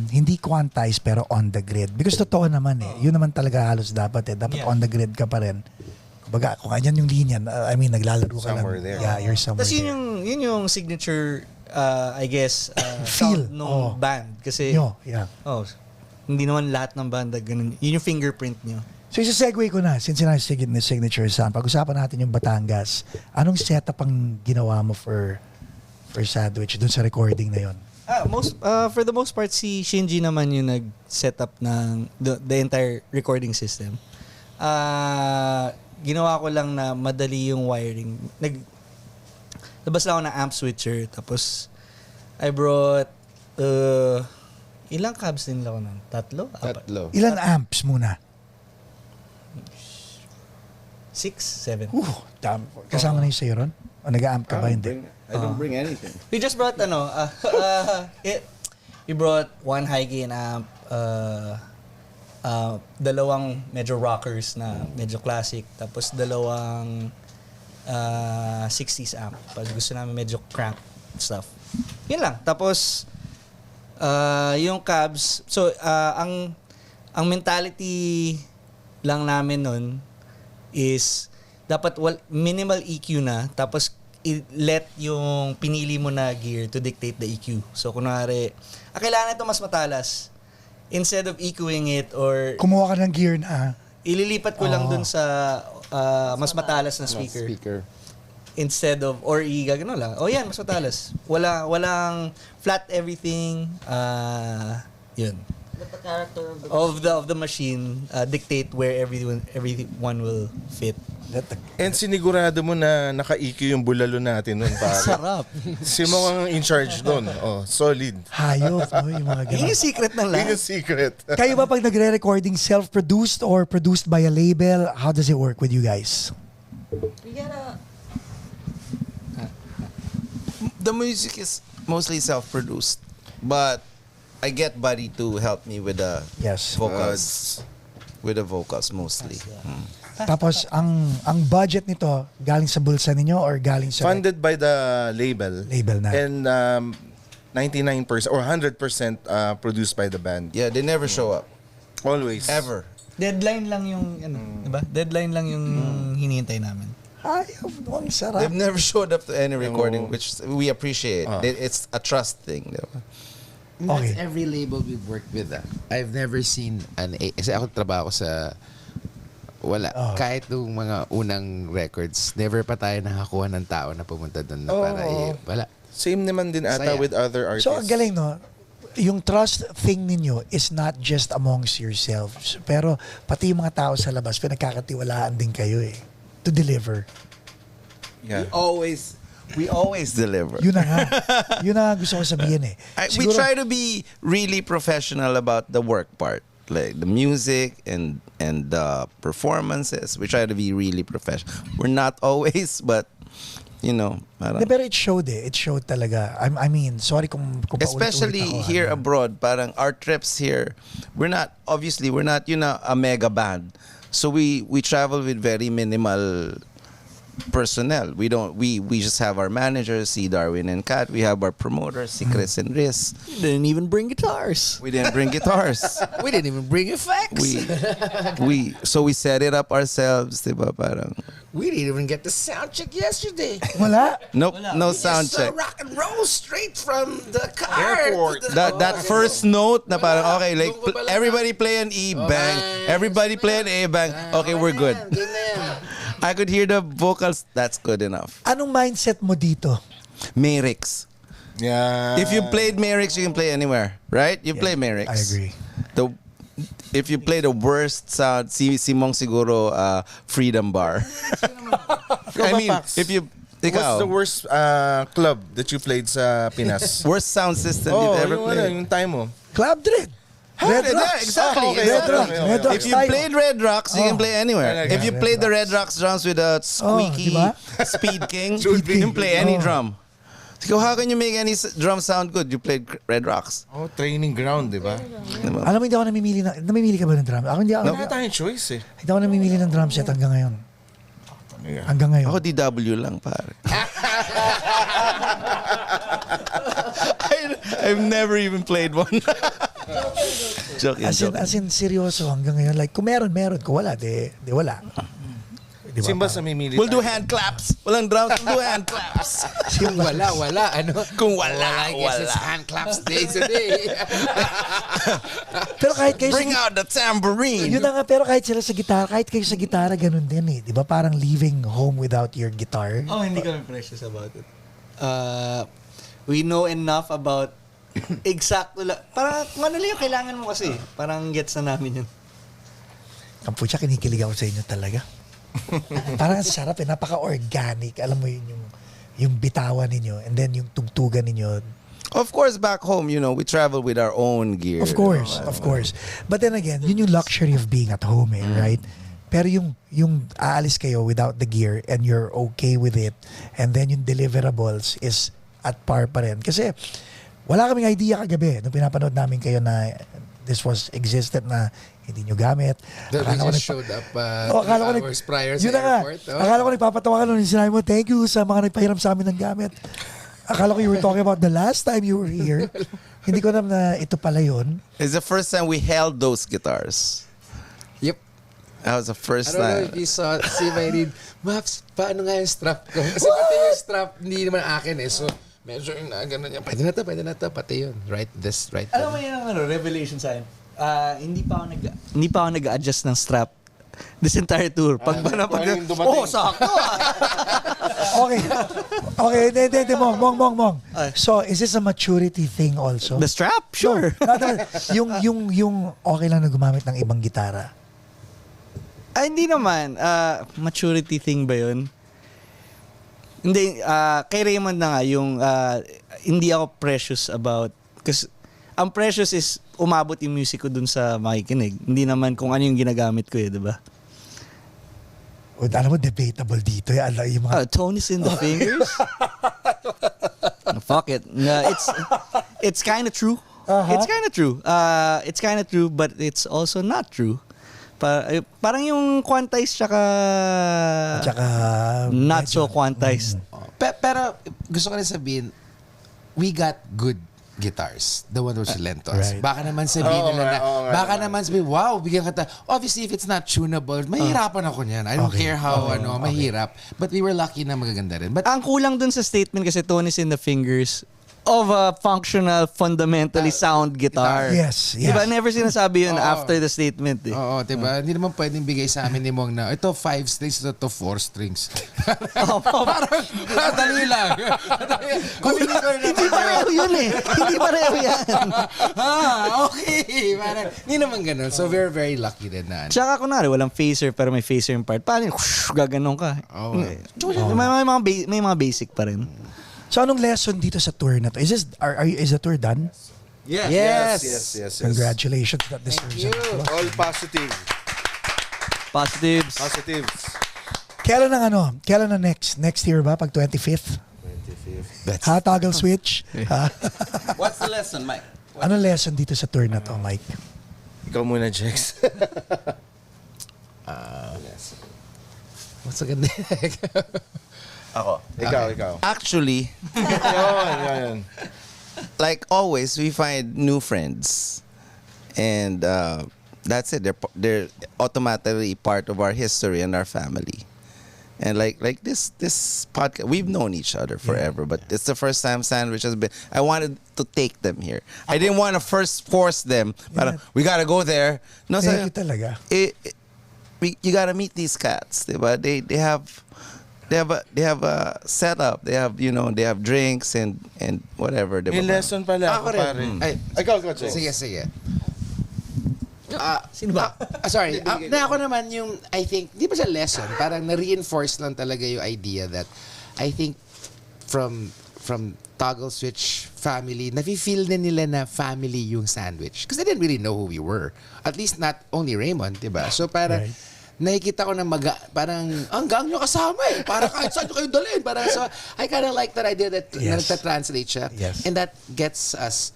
hindi quantize pero on the grid. Because totoo naman eh. Yun naman talaga halos dapat eh. Dapat on the grid ka pa rin. Kumbaga, kung ganyan yung linya, naglalaro ka Somewhere lang. there. Yeah, you're somewhere Tapos there. yun yung signature, I guess, Feel. sound nung band. Kasi, Yeah. hindi naman lahat ng banda ganun. Yun yung fingerprint nyo. So isa-segue ko na, since sinabi signature sound, pag-usapan natin yung Batangas, anong setup ang ginawa mo for Sandwich dun sa recording na yon? For the most part, si Shinji naman yung nag-set up ng the entire recording system. Ginawa ko lang na madali yung wiring. Labas lang ako ng amp switcher, tapos I brought ilang cabs din lang ako nun? Tatlo? Ilan amps muna? 6, 7. Damn. Kasama na yung sa'yo ron? O nag-amp ka ba? Hindi. I don't bring anything. We just brought we brought one high gain amp, dalawang medyo rockers na medyo classic, tapos dalawang 60s amp pag gusto namin medyo crank stuff. Yun lang. Tapos yung cabs, so ang mentality lang namin nun is dapat minimal EQ na, tapos let yung pinili mo na gear to dictate the EQ. So kunwari, kailangan ito mas matalas. Instead of EQing it or Kumuha ka ng gear na ililipat ko lang dun sa mas matalas na speaker. Instead of, or gagano lang. Oh yan, mas matalas. Walang flat everything. Yun. Let the character Of the machine dictate where everyone will fit. And sinigurado mo na naka-EQ yung bulalo natin nun, pare. Sarap. Si mo ang in charge nun. Oh, solid. hayop. Yung mga Yun ganun. yung secret ng Yun lahat. yung secret. Kayo ba pag nagre-recording self-produced or produced by a label? How does it work with you guys? We gotta... The music is mostly self-produced, but I get Buddy to help me with the Yes. vocals. With the vocals mostly. Tapos ang budget nito galing sa bulsa ninyo or galing sa Funded by the label. Label na. And 99% or 100% produced by the band. Yeah, they never show up. Always. Ever. Deadline lang yung, diba? Deadline lang yung hinihintay namin. hayop. Ang sarap. They've never showed up to any recording, which we appreciate. It's a trust thing. Diba? Okay. That's every label we've worked with. I've never seen kasi ako trabaho ko sa wala. Kahit nung mga unang records, never pa tayo nakakuha ng tao na pumunta doon na para wala. Same naman din ata Saya. with other artists. So ang galing no. Yung trust thing ninyo is not just amongst yourselves, pero pati yung mga tao sa labas pinagkakatiwalaan din kayo to deliver. Yeah. We always deliver. Yun na nga. Yun na nga gusto ko sabihin We Siguro- try to be really professional about the work part, like the music and the performances. We try to be really professional. We're not always, but parang, Pero it showed It showed talaga. I mean, sorry kung especially paulit-ulit ako, here abroad, parang our trips here, we're not a mega band. So we travel with very minimal personnel. We just have our managers, si Darwin and Kat. We have our promoters, si Chris and Riz. Didn't even bring guitars. We didn't bring guitars. We didn't even bring effects. So we set it up ourselves, diba? Parang We didn't even get the sound check yesterday. Wala. Nope, no sound Just, check. rock and roll straight from the car. Airport. to the- That first note na parang okay, like Doon ka pala. everybody play an E bang, nice. everybody play an A bang. Okay, we're good. Game na yan. I could hear the vocals. That's good enough. Anong mindset mo dito? Merix. Yeah. If you played Merix, you can play anywhere, right? You play Merix. I agree. If you play the worst sound, Simong siguro Freedom Bar. I mean, Pax. if you What's the worst club that you played sa Pinas? worst sound system Oh, you've ever yung, played? yung time mo. Club Dread. Red Yeah, Rocks. exactly. Oh, okay. Red exactly. Rocks. Red Rocks If you tayo. played Red Rocks, you can Oh. play anywhere. Talaga. If you Red played the Rocks. Red Rocks drums with a squeaky diba? Speed King, Speed you can King. play any Oh. drum. So how can you make any drum sound good? You played Red Rocks. Oh, training ground, di ba? Diba? Alam mo, hindi ako namimili ka ba ng drum? Ako hindi ako, Wala tayong choice eh. hindi ako namimili ng drum set hanggang ngayon. Yeah. Hanggang ngayon. Ako DW lang, pare. I've never even played one. Joking, joking. As in, seryoso hanggang ngayon. Like, kung meron. Kung wala, di wala. Di ba? Simba sa mimili We'll do tayo. hand claps. Walang drums, we'll do hand claps. Kung wala. Ano? Kung wala, I guess it's wala. hand claps day today. Pero kahit kayo Bring out the tambourine. Yun na nga, pero kahit sila sa gitara, kahit kayo sa gitara, ganun din eh. Di ba? Parang leaving home without your guitar. Oh, hindi kami precious about it. We know enough about exacto lang. Parang kung ano lang yung kailangan mo kasi. Parang gets na namin yun. Kampucha, kinikilig ako sa inyo talaga. Parang ang sarap eh, napaka-organic. Alam mo yun, yung bitawan ninyo, and then yung tugtugan ninyo. Of course, back home, we travel with our own gear. Of course. But then again, yun yung luxury of being at home eh, right? Pero yung aalis kayo without the gear and you're okay with it, and then yung deliverables is at par pa rin. Kasi wala kaming idea kagabi nung pinapanood namin kayo na this was existed na hindi nyo gamit. We Akala ko just showed up 2 akala ko hours prior sa yun na nga. airport. Akala ko nagpapatawa ka nung sinabi mo, thank you sa mga nagpahiram sa amin ng gamit. Akala ko you were talking about the last time you were here. Hindi ko alam na ito pala yun. It's the first time we held those guitars. Yep. That was the first I don't know time. if you see my read, Maps, paano nga yung strap ko? Kasi pati yung strap, hindi naman akin eh. So, medyo yung gano'n yan. Pwede na to, pati yun. Right, this, right. Alam mo yung revelation sa akin? Hindi pa ako nag-adjust ng strap this entire tour. Pag sakto Okay, hindi, Mong. So, is this a maturity thing also? The strap? Sure. yung okay lang na gumamit ng ibang gitara. Hindi naman. Maturity thing ba yun? Hindi, kay Raymond na nga, yung hindi ako precious about, kasi ang precious is umabot yung music ko dun sa makikinig. Hindi naman kung ano yung ginagamit ko di ba? O, alam mo, debatable dito. Yung mga, Tone is in the fingers? Fuck it. It's kind of true. It's kind of true. It's kind of true, but it's also not true. Parang yung quantized tsaka not so quantized. Pero gusto ko rin sabihin, we got good guitars. The one which lent to us. Right. Baka naman sabihin nila wow, bigyan ka obviously, if it's not tunable, mahirapan ako niyan. I don't care how, mahirap. But we were lucky na magaganda rin. But Ang kulang dun sa statement kasi tone is in the fingers of a functional, fundamentally sound guitar. Yes. Diba? Never sinasabi yun after the statement eh. oo, diba? Hindi naman pwedeng bigay sa amin ni Mong na ito 5 strings, ito 4 strings. Parang dali lang. Hindi pareho yun eh. Hindi pareho yan. Okay. Parang, hindi naman ganun. So we're very lucky din na. Tsaka kunwari, walang phaser pero may phaser yung part. Paano yun? Gaganon ka. May mga basic pa rin. so, anong lesson dito sa tour na to? Is the tour done? Yes. Congratulations. That deserves Thank you. an applause. All positive. Positives. Positives. Kailan na next? Next year ba? Pag 25th? Ha? Toggle switch? Ha? What's the lesson, Mike? Ano lesson dito sa tour na to, Mike? Ikaw muna, Jex. What's a good Ako. Ikaw. Actually, Yun. like always, we find new friends. And that's it. They're automatically part of our history and our family. And like this podcast, we've known each other forever, but it's the first time Sandwich has been. I wanted to take them here. I didn't want to first force them. But we gotta go there. No, Thank you talaga. You gotta meet these cats. Diba? They have a setup. They have they have drinks and whatever. Diba? May lesson pala ako, pare. Ay, Ikaw, Jay. sige. Sino ba? Sorry. Na ako naman yung, I think, di ba siya lesson? Parang na-reinforce lang talaga yung idea that I think from Toggle Switch family, nafe-feel na nila na family yung Sandwich. Because they didn't really know who we were. At least not only Raymond, di ba? So parang, nakikita ko na parang, hanggang nyo kasama eh. Parang kahit saan nyo kayo dalhin. Parang, so, I kind of like that idea that nagta-translate siya. Yes. And that gets us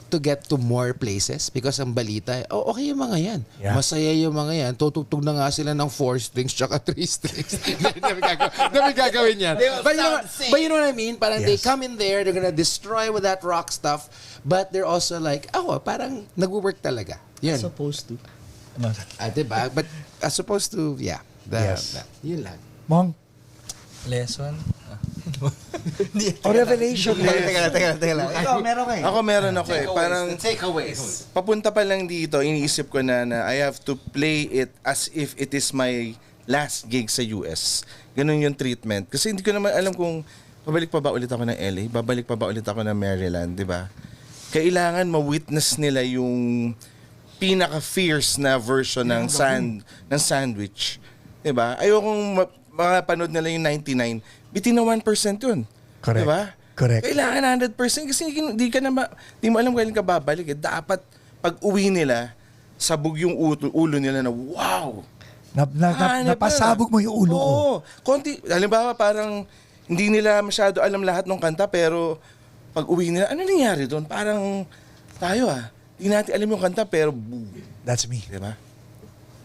to get to more places because ang balita, okay yung mga yan. Yeah. Masaya yung mga yan. Tutugtog na nga sila ng 4 strings tsaka 3 strings. Dami gagawin yan. But you know what I mean? Parang they come in there, they're gonna destroy with that rock stuff, but they're also like, parang nag-work talaga. Yun. Supposed to. Diba? But as opposed to, yun lang. Mong, Lesson? revelation. Teka lang. Ikaw, meron kayo. Ako meron ako eh. Parang Takeaways. papunta pa lang dito, iniisip ko na I have to play it as if it is my last gig sa US. Ganun yung treatment. Kasi hindi ko naman alam kung babalik pa ba ulit ako ng LA, babalik pa ba ulit ako ng Maryland, di ba? Kailangan ma-witness nila yung pinaka-fierce na version ng Sandwich. Di ba? Ayokong makapanood nila yung 99, bitin na 1% yun. Correct. Diba? Correct. Kailangan 100% kasi di mo alam kailan ka babalik. Dapat pag uwi nila, sabog yung ulo nila na wow! Napasabog mo yung ulo ko. Oo. Konti, halimbawa parang hindi nila masyado alam lahat ng kanta pero pag uwi nila, ano nangyari doon? Parang tayo hindi natin alam yung kanta pero boom. That's me. Diba?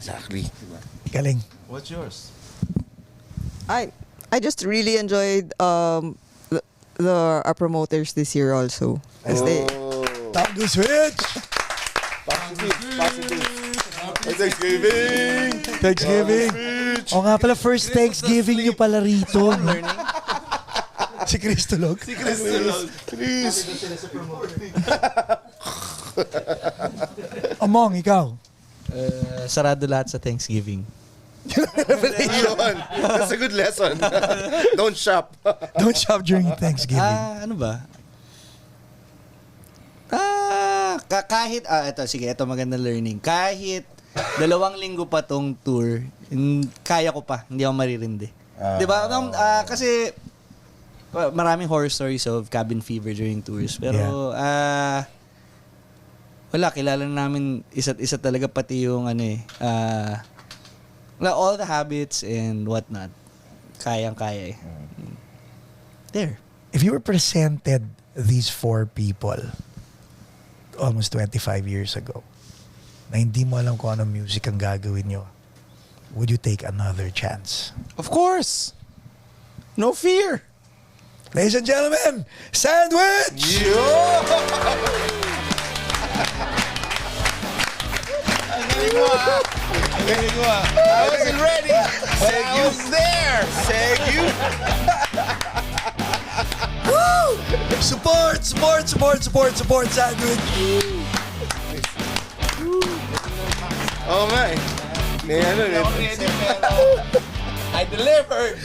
Exactly. Diba? Galing. What's yours? I just really enjoyed our promoters this year also. As they, Toggle Switch! Positive. Thanksgiving! Thanksgiving! O nga pala, first Thanksgiving nyo pala rito. Si Cristolog. Chris! Among, ikaw. Sarado lahat sa Thanksgiving. Yun. That's a good lesson. Don't shop. Don't shop during Thanksgiving. Ano ba? Kahit, ito magandang learning. Kahit 2 linggo pa tong tour, kaya ko pa, hindi ako maririndi. Diba? Kasi, maraming horror stories of cabin fever during tours. Pero, wala, kilala namin isa't isa talaga pati yung all the habits and whatnot. Kayang-kaya eh. There. If you were presented these 4 people almost 25 years ago na hindi mo alam kung anong music ang gagawin nyo, would you take another chance? Of course. No fear. Ladies and gentlemen, Sandwich! I wasn't ready. I was there. Support Sandwich! Oh my. May I delivered.